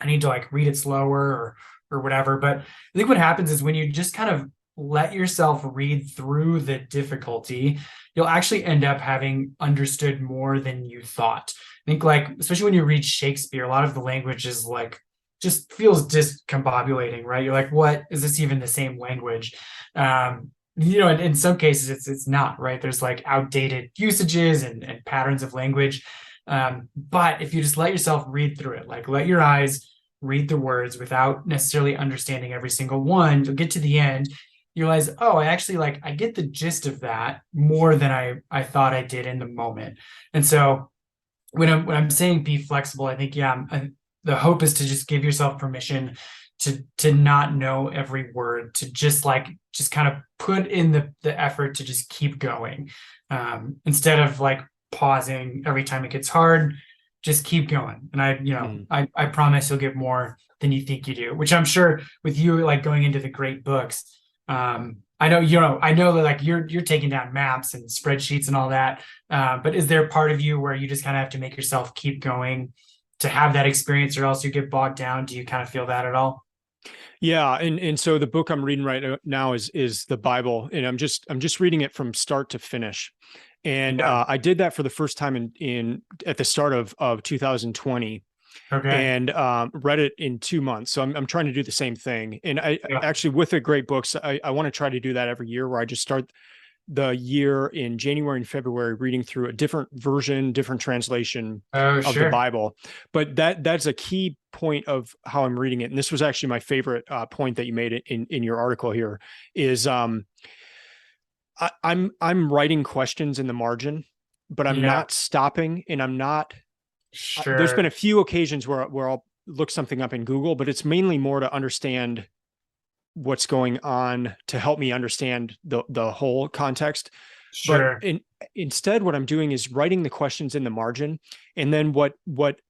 I need to like read it slower or whatever. But I think what happens is when you just kind of let yourself read through the difficulty, you'll actually end up having understood more than you thought. I think like, especially when you read Shakespeare, a lot of the language is like just feels discombobulating, right? You're like, what is this even the same language? In some cases it's not, right? There's like outdated usages and patterns of language. But if you just let yourself read through it, like let your eyes read the words without necessarily understanding every single one, you'll get to the end, you realize, oh, I get the gist of that more than I thought I did in the moment. And so when I'm saying be flexible, I think, yeah, the hope is to just give yourself permission to not know every word, to just kind of put in the effort to just keep going, instead of like pausing every time it gets hard. Just keep going, and Mhm. I promise you'll get more than you think you do, which I'm sure with you like going into the great books. I know that like you're taking down maps and spreadsheets and all that, but is there a part of you where you just kind of have to make yourself keep going to have that experience, or else you get bogged down? Do you kind of feel that at all? Yeah, and so the book I'm reading right now is the Bible, and I'm just reading it from start to finish. And Yeah. I did that for the first time in at the start of 2020, Okay. and read it in 2 months. So I'm trying to do the same thing. And I Yeah. actually, with the great books, I want to try to do that every year, where I just start the year in January and February reading through a different version, different translation Oh, of the sure. Bible. But that's a key point of how I'm reading it. And this was actually my favorite point that you made in your article here is I'm writing questions in the margin, but I'm Yeah. not stopping, and I'm not. There's been Sure. a few occasions where I'll look something up in Google, but it's mainly more to understand what's going on, to help me understand the whole context. But Sure. instead, what I'm doing is writing the questions in the margin. And then what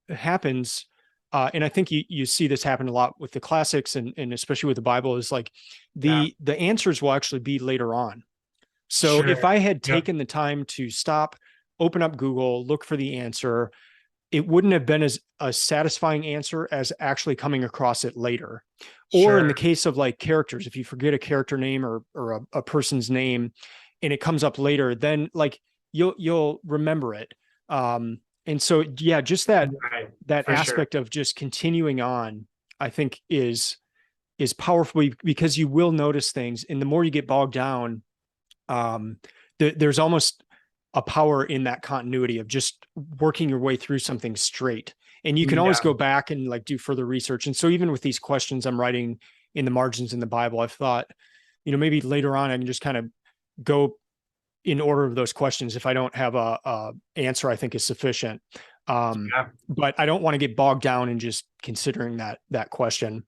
happens, and I think you see this happen a lot with the classics and especially with the Bible, is like Yeah. the answers will actually be later on. So if Sure. I had Yep. taken the time to stop, open up Google, look for the answer, it wouldn't have been as a satisfying answer as actually coming across it later. Or in the Sure. case of like characters, if you forget a character name or a person's name and it comes up later, then like you'll remember it. And so yeah, just Right. that For sure. aspect of just continuing on, I think is powerful because you will notice things, and the more you get bogged down, um, there's almost a power in that continuity of just working your way through something straight. And you can always Yeah. go back and like do further research. And so even with these questions I'm writing in the margins in the Bible, I've thought, maybe later on I can just kind of go in order of those questions if I don't have a answer I think is sufficient. Yeah. But I don't want to get bogged down in just considering that question.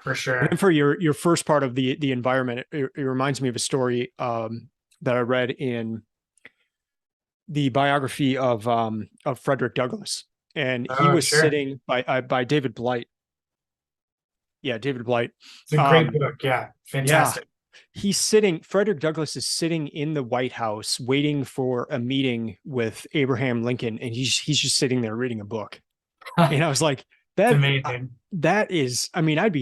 For And then sure. for your first part of the environment, it reminds me of a story that I read in the biography of Frederick Douglass, and he Oh, was sure. sitting by David Blight. Yeah, David Blight. It's a great Um, book. Yeah. yeah, Fantastic. he's sitting. Frederick Douglass is sitting in the White House waiting for a meeting with Abraham Lincoln, and he's just sitting there reading a book. And I was like, It's that amazing. that is. I mean, I'd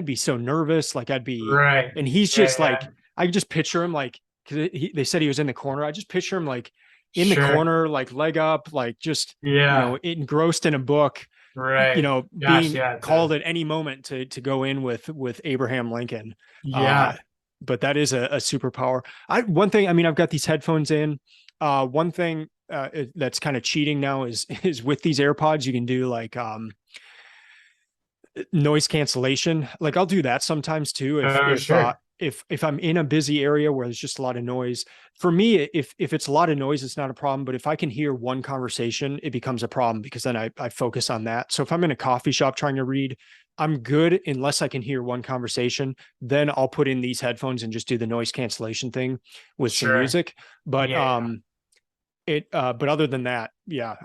be so nervous. Like I'd be, Right. and he's Yeah. just Yeah. like, I could just picture him like, because they said he was in the corner. I just picture him like in the Sure. corner, like leg up, like just Yeah. engrossed in a book, Right. Gosh. being Yeah. It's called a, at any moment to go in with Abraham Lincoln. Uh, yeah. but that is a superpower. One thing, I mean, I've got these headphones in. One thing that's kind of cheating now is with these AirPods, you can do like noise cancellation. Like I'll do that sometimes too Oh, sure. if I'm in a busy area where there's just a lot of noise. For me, if it's a lot of noise, it's not a problem. But if I can hear one conversation, it becomes a problem because then I focus on that. So if I'm in a coffee shop trying to read, I'm good unless I can hear one conversation. Then I'll put in these headphones and just do the noise cancellation thing with some Sure. music. But Yeah. Yeah. but other than that, yeah,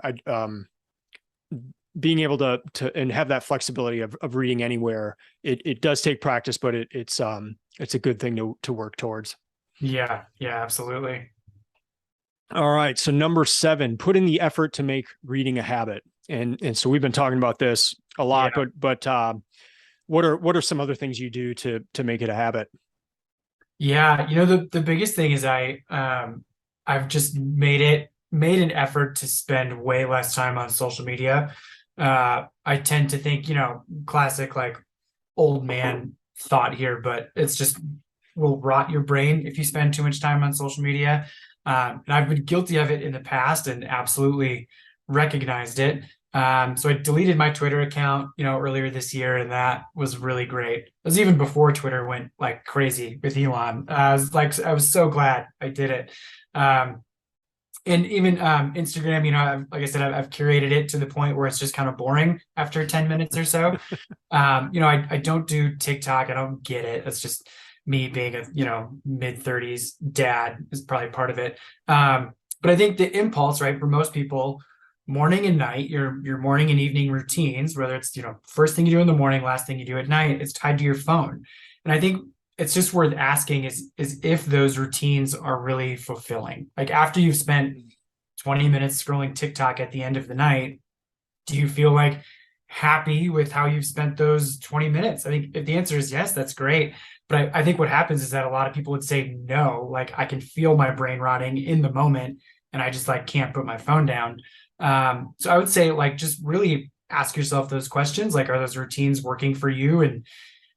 being able to and have that flexibility of reading anywhere, it does take practice, but it's a good thing to work towards. Yeah. Yeah. Absolutely. All right, so number 7, put in the effort to make reading a habit. And so we've been talking about this a lot, Yeah. but what are some other things you do to make it a habit? Yeah. The biggest thing is I've just made an effort to spend way less time on social media. I tend to think, classic like old man thought here, but it's just will rot your brain if you spend too much time on social media. And I've been guilty of it in the past and absolutely recognized it. So I deleted my Twitter account, earlier this year, and that was really great. It was even before Twitter went like crazy with Elon. I was so glad I did it. Um, and even Instagram, like I said, I've curated it to the point where it's just kind of boring after 10 minutes or so. I don't do TikTok. I don't get it. It's just me being a, mid-30s dad is probably part of it. But I think the impulse, right, for most people, morning and night, your morning and evening routines, whether it's, first thing you do in the morning, last thing you do at night, it's tied to your phone. And I think it's just worth asking is if those routines are really fulfilling. Like after you've spent 20 minutes scrolling TikTok at the end of the night, do you feel like happy with how you've spent those 20 minutes? I think if the answer is yes, that's great. But I think what happens is that a lot of people would say no, like I can feel my brain rotting in the moment and I just like can't put my phone down. So I would say like just really ask yourself those questions. Like, are those routines working for you and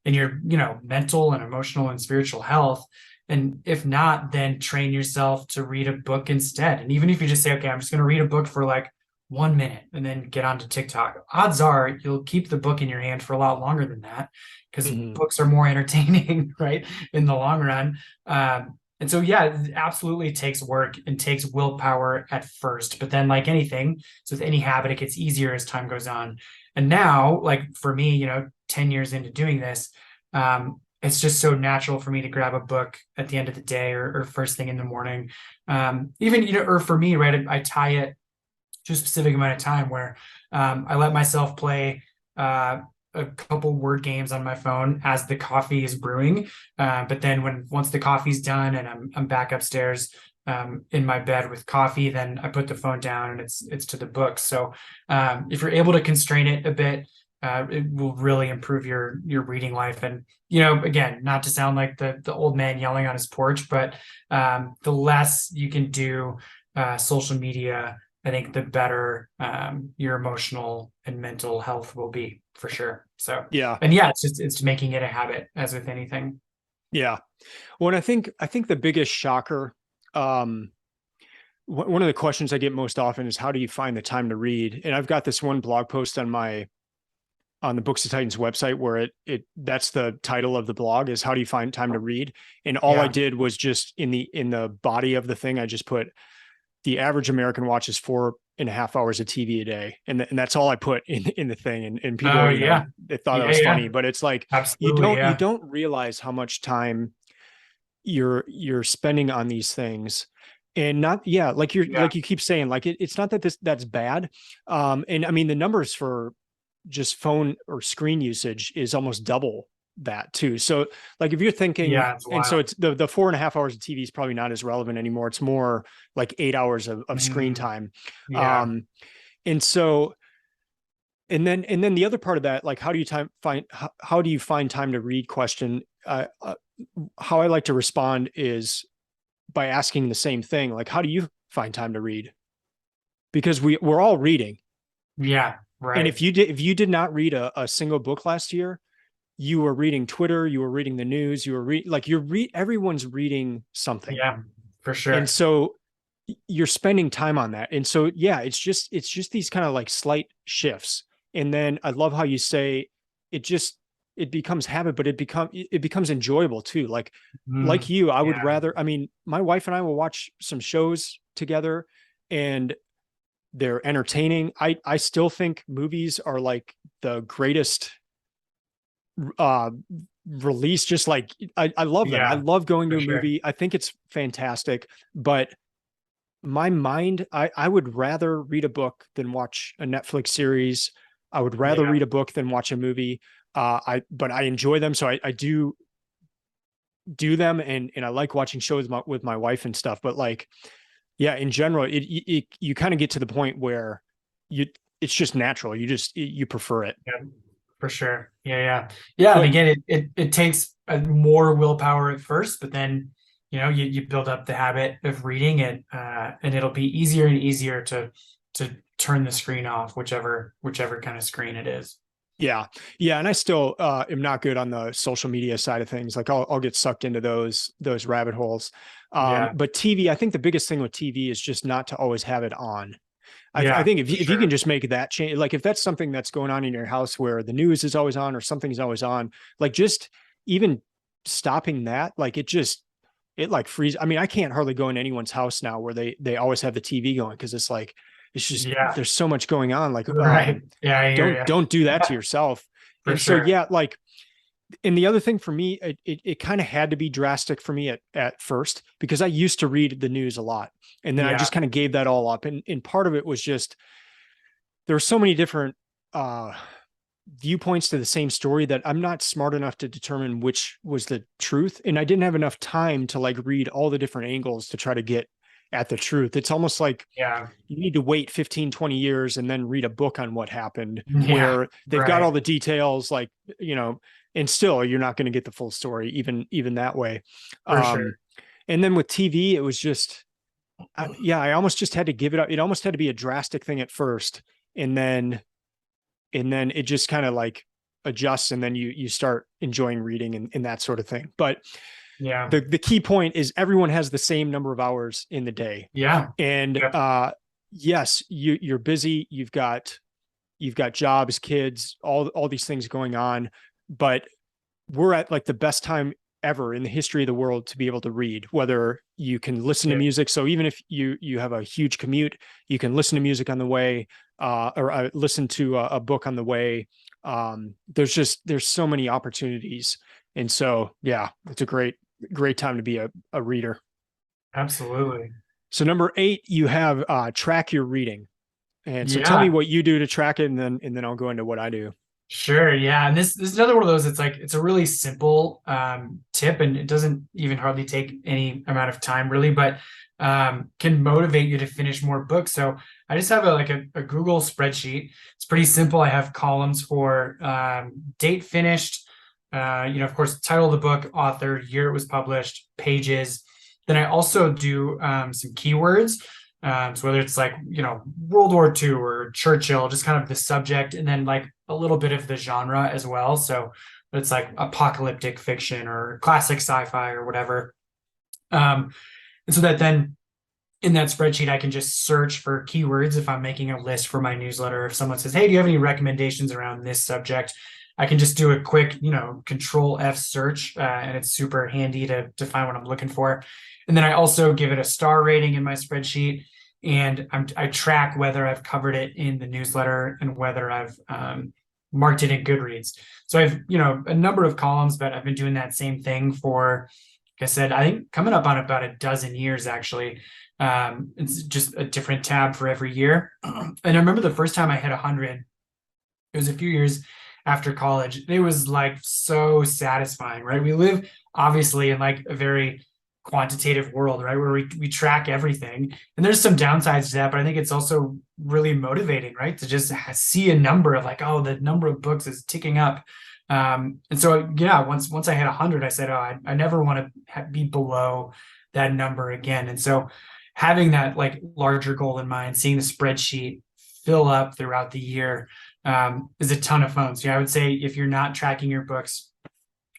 your, mental and emotional and spiritual health? And if not, then train yourself to read a book instead. And even if you just say, okay, I'm just going to read a book for like 1 minute and then get onto TikTok, odds are you'll keep the book in your hand for a lot longer than that because Mm-hmm. books are more entertaining, right, in the long run. And so, yeah, it absolutely takes work and takes willpower at first. But then, like anything, so with any habit, it gets easier as time goes on. And now, like for me, 10 years into doing this, it's just so natural for me to grab a book at the end of the day or first thing in the morning. Even, or for me, right, I tie it to a specific amount of time where I let myself play a couple word games on my phone as the coffee is brewing. But then once the coffee's done and I'm back upstairs in my bed with coffee, then I put the phone down and it's to the book. So if you're able to constrain it a bit, it will really improve your reading life. And again, not to sound like the old man yelling on his porch, but the less you can do social media, I think the better your emotional and mental health will be, for sure. So, Yeah. and yeah, it's making it a habit, as with anything. Yeah. Well, and I think the biggest shocker, one of the questions I get most often is, how do you find the time to read? And I've got this one blog post on the Books of Titans website where that's the title of the blog, is how do you find time to read? And all I Yeah. did was just in the body of the thing, I just put the average American watches 4.5 hours of TV a day. And that's all I put in the thing. And Oh, people, yeah. they thought that Yeah. was Yeah. funny, but it's like, Absolutely. you Yeah. don't realize how much time you're spending on these things. And not, yeah, like Yeah. you keep saying, like it's not that that's bad. And I mean, the numbers for just phone or screen usage is almost double that too. So like if you're thinking, Yeah. It's and so wild. it's the 4.5 hours of TV is probably not as relevant anymore. It's more like 8 hours of screen Mm, time. yeah. Um, and so, and then the other part of that, like, how do you how do you find time to read question? How I like to respond is by asking the same thing. Like, how do you find time to read? Because we're all reading. Yeah. And Right. if you did not read a single book last year, you were reading Twitter, you were reading the news, you were everyone's reading something. Yeah. For And sure. so you're spending time on that. And so, yeah, it's just these kind of like slight shifts. And then I love how you say it just, it becomes habit, but it becomes enjoyable too. Like Mm, you, I would yeah. rather, I mean, my wife and I will watch some shows together and they're entertaining. I still think movies are like the greatest uh release. Just like I love them. I Yeah. love going to For a sure. movie. I think it's fantastic. But my mind, I would rather read a book than watch a Netflix series. I would rather Yeah. read a book than watch a movie. But I enjoy them. So I do them, and I like watching shows with my wife and stuff. But like, yeah, in general, you kind of get to the point where you it's just natural. You prefer it. Yeah. For sure. Yeah, yeah. Yeah, and But again, it takes more willpower at first, but then you build up the habit of reading it, and it'll be easier and easier to turn the screen off, whichever kind of screen it is. yeah, yeah, and I still am not good on the social media side of things. Like I'll get sucked into those rabbit holes. Yeah, But TV, I think the biggest thing with TV is just not to always have it on. I yeah, think for if you can sure. just make that change, like if that's something that's going on in your house where the news is always on or something's always on, like just even stopping that, like it like frees. I mean, I can't hardly go in anyone's house now where they always have the TV going, because it's like it's just Yeah, there's so much going on. Like right. Yeah, I hear don't do that to you. yourself. For And so sure. yeah, like, and the other thing for me, it kind of had to be drastic for me at first, because I used to read the news a lot, and then I Yeah, just kind of gave that all up. And part of it was just there were so many different uh viewpoints to the same story that I'm not smart enough to determine which was the truth. And I didn't have enough time to like read all the different angles to try to get at the truth. It's almost like yeah, you need to wait 15, 20 years and then read a book on what happened, yeah. where they've got all Right. the details, like, and still you're not going to get the full story, even that way. For sure. Um, and then with TV, it was just, yeah, I almost just had to give it up. It almost had to be a drastic thing at first. And then it just kind of like adjusts, and then you start enjoying reading and that sort of thing. But Yeah, the key point is everyone has the same number of hours in the day. yeah. And Yep. yes, you're busy, you've got jobs, kids, all these things going on, but we're at like the best time ever in the history of the world to be able to read, whether you can listen to Yeah, music. So even if you have a huge commute, you can listen to music on the way, or listen to a book on the way. There's so many opportunities. And so, yeah, it's a great time to be a reader. Absolutely. So number 8, you have track your reading. And so tell me Yeah. what you do to track it, and then I'll go into what I do. Sure, yeah, and this is another one of those. It's like it's a really simple tip, and it doesn't even hardly take any amount of time, really, but can motivate you to finish more books. So I just have a Google spreadsheet. It's pretty simple. I have columns for date finished, of course, title of the book, author, year it was published, pages. Then I also do some keywords. So whether it's like, World War II or Churchill, just kind of the subject, and then like a little bit of the genre as well. So it's like apocalyptic fiction or classic sci-fi or whatever. And so that then in that spreadsheet, I can just search for keywords if I'm making a list for my newsletter. If someone says, hey, do you have any recommendations around this subject? I can just do a quick, control F search, and it's super handy to find what I'm looking for. And then I also give it a star rating in my spreadsheet, and I track whether I've covered it in the newsletter and whether I've marked it in Goodreads. So I've, a number of columns, but I've been doing that same thing for, like I said, I think coming up on about a dozen years, actually. It's just a different tab for every year. And I remember the first time I hit 100, it was a few years after college. It was like so satisfying, right? We live obviously in like a very quantitative world, right? Where we track everything. And there's some downsides to that, but I think it's also really motivating, right? To just see a number of like, oh, the number of books is ticking up. And so, yeah, once I hit 100, I said, oh, I never want to be below that number again. And so having that like larger goal in mind, seeing the spreadsheet fill up throughout the year is a ton of fun. So yeah, I would say if you're not tracking your books,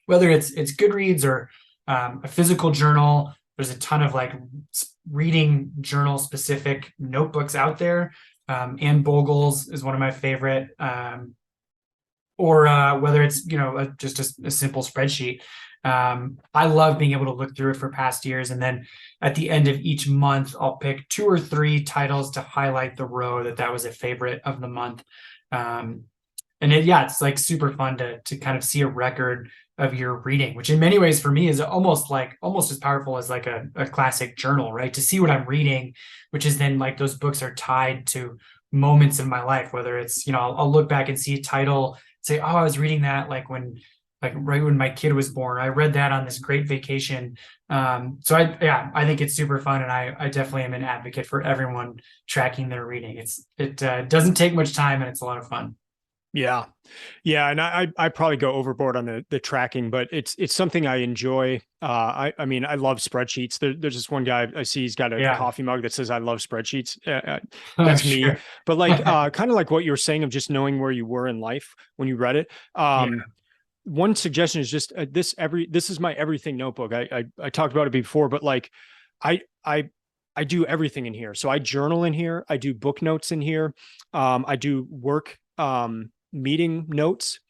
whether it's Goodreads or a physical journal, there's a ton of like reading journal specific notebooks out there. Anne Bogle's is one of my favorite. Or whether it's, just a simple spreadsheet. I love being able to look through it for past years. And then at the end of each month, I'll pick 2 or 3 titles to highlight the row that was a favorite of the month. It's like super fun to kind of see a record of your reading, which in many ways for me is almost as powerful as like a classic journal, right? To see what I'm reading, which is then like those books are tied to moments in my life, whether it's, I'll look back and see a title, say, oh, I was reading that like right when my kid was born. I read that on this great vacation. So I think it's super fun, and I definitely am an advocate for everyone tracking their reading. It doesn't take much time, and it's a lot of fun. Yeah. Yeah. And I probably go overboard on the tracking, but it's something I enjoy. I mean, I love spreadsheets. There's this one guy I see, he's got a coffee mug that says, I love spreadsheets. That's me. But like, kind of like what you were saying of just knowing where you were in life when you read it. One suggestion is just this is my everything notebook. I talked about it before, but like I do everything in here. So I journal in here. I do book notes in here. I do work, meeting notes,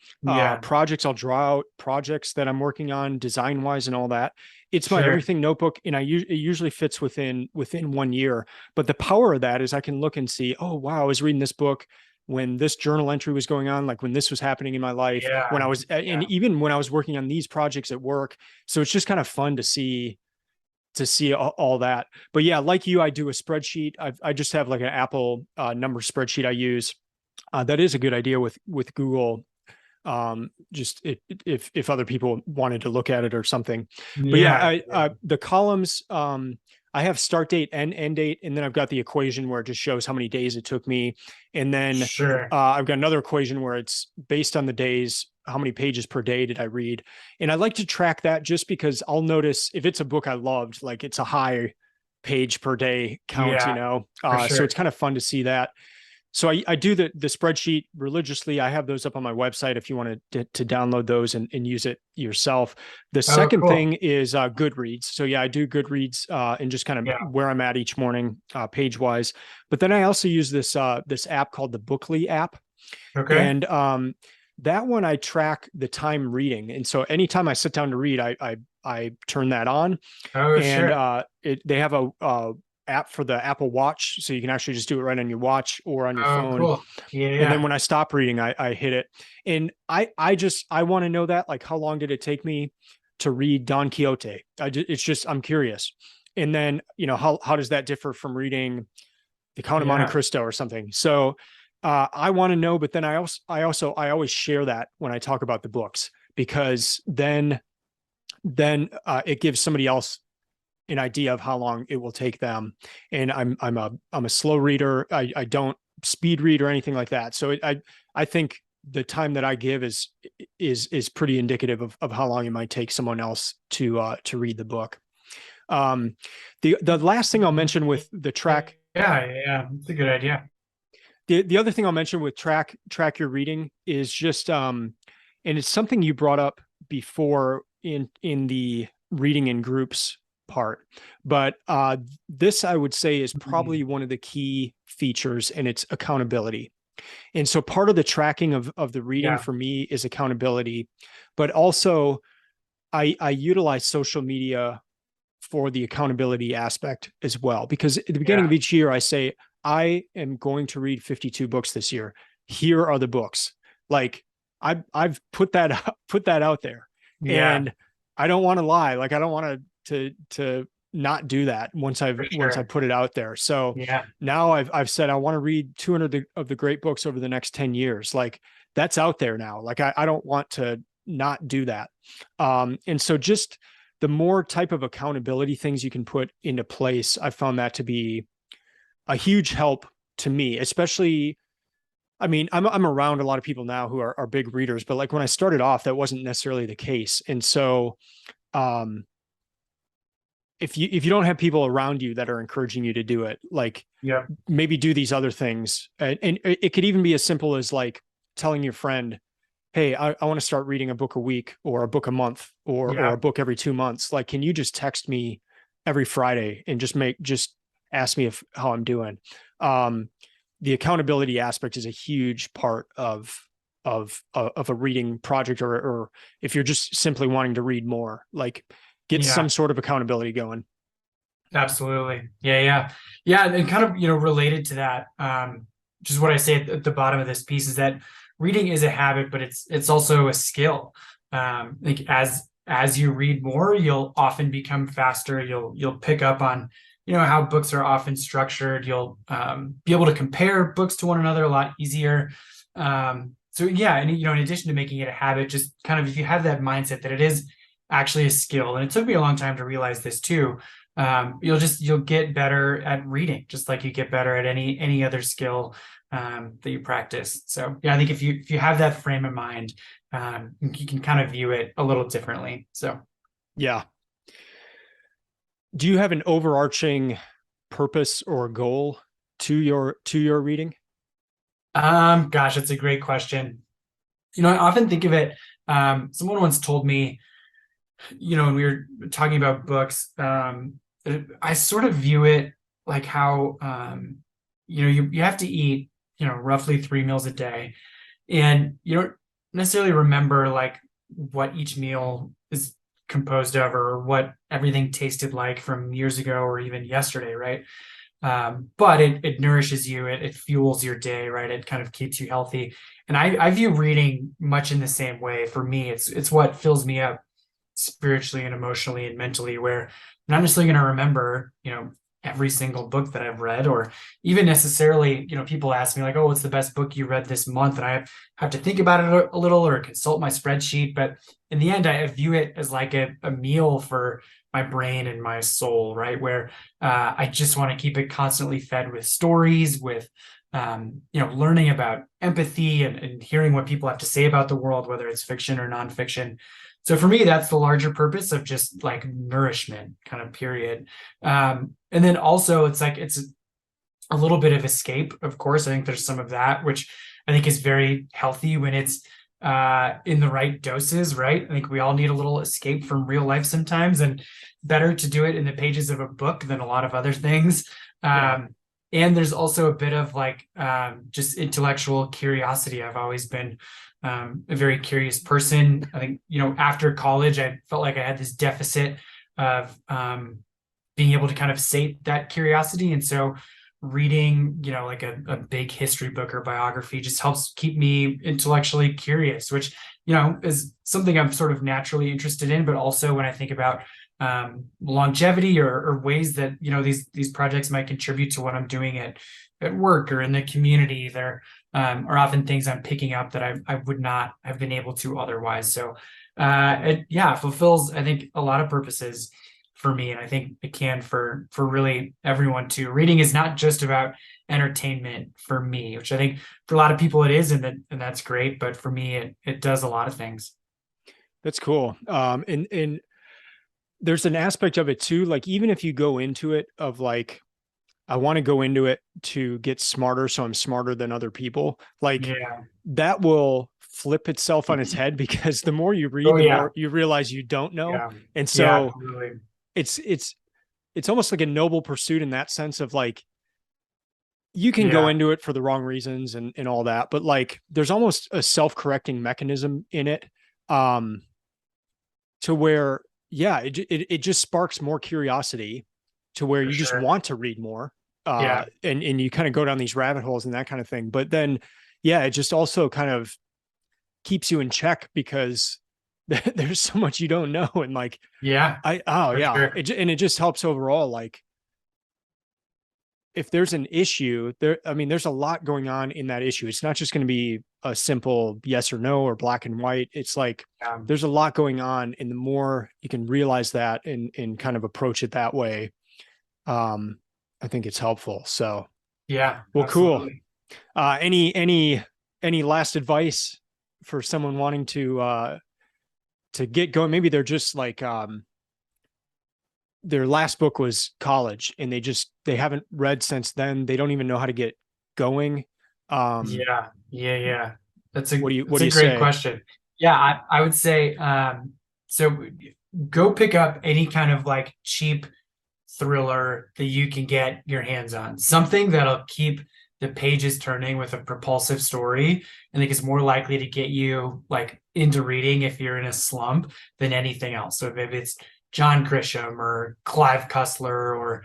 projects. I'll draw out projects that I'm working on design wise and all that. It's my everything notebook. And it usually fits within 1 year, but the power of that is I can look and see, oh, wow, I was reading this book when this journal entry was going on, like when this was happening in my life, when I was, and even when I was working on these projects at work. So it's just kind of fun to see all that. But yeah, like you, I do a spreadsheet. I just have like an Apple number spreadsheet I use. That is a good idea with Google. Just if other people wanted to look at it or something. But the columns, I have start date and end date, and then I've got the equation where it just shows how many days it took me. And then I've got another equation where it's based on the days, how many pages per day did I read? And I like to track that just because I'll notice if it's a book I loved, like it's a high page per day count, so it's kind of fun to see that. So I do the spreadsheet religiously. I have those up on my website if you want to download those and use it yourself. The second thing is Goodreads. So yeah, I do Goodreads and just kind of where I'm at each morning, page wise. But then I also use this app called the Bookly app. Okay. And that one I track the time reading. And so anytime I sit down to read, I turn that on. They have a app for the Apple Watch, so you can actually just do it right on your watch or on your Oh, phone. cool. Yeah. And then when I stop reading, I hit it. And I want to know that, like, how long did it take me to read Don Quixote? I'm curious. And then, how does that differ from reading The Count of Monte Cristo or something? So I want to know, but then I always share that when I talk about the books, because then it gives somebody else an idea of how long it will take them. And I'm a slow reader. I don't speed read or anything like that. So I think the time that I give is pretty indicative of how long it might take someone else to read the book. The last thing I'll mention with the track. Yeah. It's a good idea. The other thing I'll mention with track your reading is just, and it's something you brought up before in the reading in groups part, but this, I would say, is probably one of the key features, and it's accountability. And so part of the tracking of the reading for me is accountability, but also I utilize social media for the accountability aspect as well, because at the beginning of each year, I say, I am going to read 52 books this year. Here are the books. Like, I've put that out there, and I don't want to lie. Like, I don't want to not do that once I put it out there. So now I've said I want to read 200 of the great books over the next 10 years. Like, that's out there now. Like, I don't want to not do that. And so just the more type of accountability things you can put into place, I found that to be a huge help to me, especially, I mean, I'm around a lot of people now who are big readers, but like when I started off, that wasn't necessarily the case. And so, if you don't have people around you that are encouraging you to do it, like maybe do these other things. And it could even be as simple as like telling your friend, hey, I want to start reading a book a week or a book a month or a book every 2 months. Like, can you just text me every Friday and just ask me how I'm doing? The accountability aspect is a huge part of a reading project, or if you're just simply wanting to read more, like, get some sort of accountability going. Absolutely. Yeah. And kind of, related to that, just what I say at the bottom of this piece is that reading is a habit, but it's also a skill. Like as you read more, you'll often become faster. You'll pick up on, how books are often structured. You'll be able to compare books to one another a lot easier. So yeah, and in addition to making it a habit, just kind of, if you have that mindset that it is actually a skill, and it took me a long time to realize this too. You'll get better at reading, just like you get better at any other skill that you practice. So yeah, I think if you have that frame of mind, you can kind of view it a little differently. So yeah. Do you have an overarching purpose or goal to your reading? Gosh, that's a great question. I often think of it. Someone once told me, when we were talking about books, I sort of view it like how, you have to eat, roughly 3 meals a day, and you don't necessarily remember like what each meal is composed of or what everything tasted like from years ago or even yesterday, right? But it nourishes you, it fuels your day, right? It kind of keeps you healthy. And I view reading much in the same way. For me, it's what fills me up spiritually and emotionally and mentally, where I'm not necessarily going to remember, every single book that I've read, or even necessarily, people ask me like, oh, what's the best book you read this month? And I have to think about it a little or consult my spreadsheet. But in the end, I view it as like a meal for my brain and my soul, right? Where I just want to keep it constantly fed with stories, with, learning about empathy and hearing what people have to say about the world, whether it's fiction or nonfiction. So for me, that's the larger purpose of just like nourishment, kind of period. And then also it's a little bit of escape. Of course, I think there's some of that, which I think is very healthy when it's in the right doses, right? I think we all need a little escape from real life sometimes, and better to do it in the pages of a book than a lot of other things. And there's also a bit of like just intellectual curiosity. I've always been a very curious person. I think, after college, I felt like I had this deficit of being able to kind of sate that curiosity. And so reading, like a big history book or biography just helps keep me intellectually curious, which, is something I'm sort of naturally interested in. But also when I think about longevity or ways that, these projects might contribute to what I'm doing at work or in the community, there are often things I'm picking up that I would not have been able to otherwise. So it fulfills, I think, a lot of purposes for me. And I think it can for really everyone too. Reading is not just about entertainment for me, which I think for a lot of people it is, and that's great. But for me, it does a lot of things. That's cool. And there's an aspect of it too. Like, even if you go into it of like, I want to go into it to get smarter, so I'm smarter than other people. Like, that will flip itself on its head, because the more you read, more you realize you don't know. Yeah. And so Totally. it's almost like a noble pursuit in that sense of like, you can go into it for the wrong reasons and all that, but like, there's almost a self-correcting mechanism in it, to where, it just sparks more curiosity to where you just want to read more. And you kind of go down these rabbit holes and that kind of thing. But then, it just also kind of keeps you in check, because there's so much you don't know. And like, sure. And it just helps overall. Like, if there's an issue there, I mean, there's a lot going on in that issue. It's not just going to be a simple yes or no or black and white. It's like, there's a lot going on. And the more you can realize that and kind of approach it that way, I think it's helpful. So, well, absolutely. Cool. Any last advice for someone wanting to get going? Maybe they're just like, their last book was college and they haven't read since then. They don't even know how to get going. That's a great question. I would say, so go pick up any kind of like cheap thriller that you can get your hands on, something that'll keep the pages turning with a propulsive story. I think it's more likely to get you like into reading if you're in a slump than anything else. So if it's John Grisham or Clive Cussler or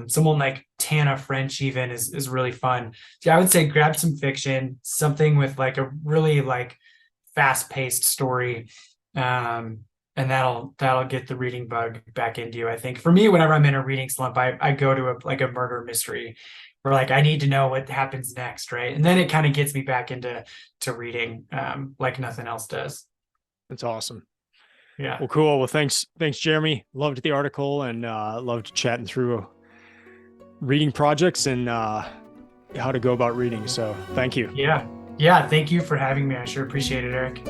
someone like Tana French even is really fun. So I would say grab some fiction, something with like a really like fast-paced story, and that'll get the reading bug back into you. I think for me, whenever I'm in a reading slump, I go to a murder mystery where like I need to know what happens next, right? And then it kind of gets me back into reading like nothing else does. That's awesome. Yeah. Well, cool. Well, thanks, Jeremy. Loved the article and loved chatting through reading projects and how to go about reading. So thank you. Yeah. Thank you for having me. I sure appreciate it, Eric.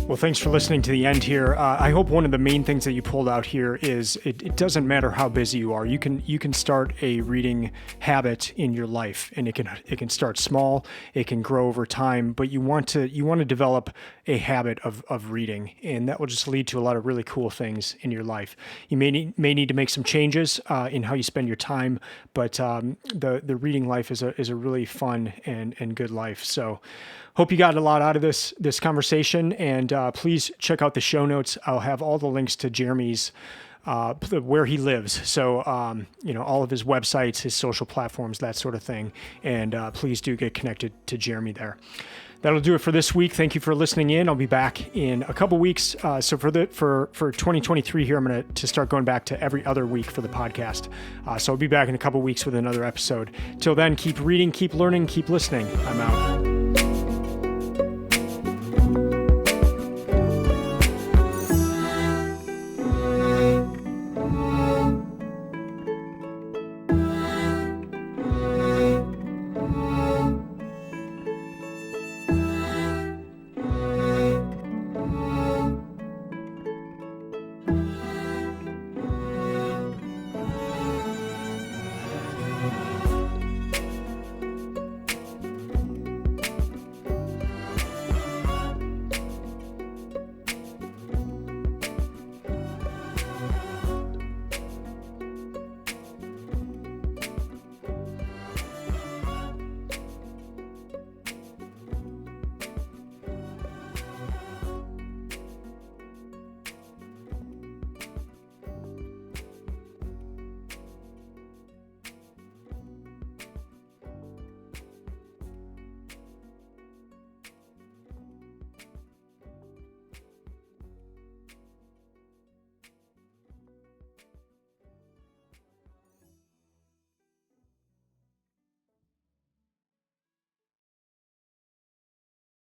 Well, thanks for listening to the end here. I hope one of the main things that you pulled out here is it doesn't matter how busy you are. You can start a reading habit in your life, and it can start small. It can grow over time, but you want to develop a habit of reading, and that will just lead to a lot of really cool things in your life. You may need to make some changes in how you spend your time, but the reading life is a really fun and good life. So, hope you got a lot out of this conversation, and please check out the show notes. I'll have all the links to Jeremy's where he lives. So, all of his websites, his social platforms, that sort of thing. And please do get connected to Jeremy there. That'll do it for this week. Thank you for listening in. I'll be back in a couple weeks. So for 2023 here, I'm going to start going back to every other week for the podcast. So I'll be back in a couple weeks with another episode. Till then, keep reading, keep learning, keep listening. I'm out.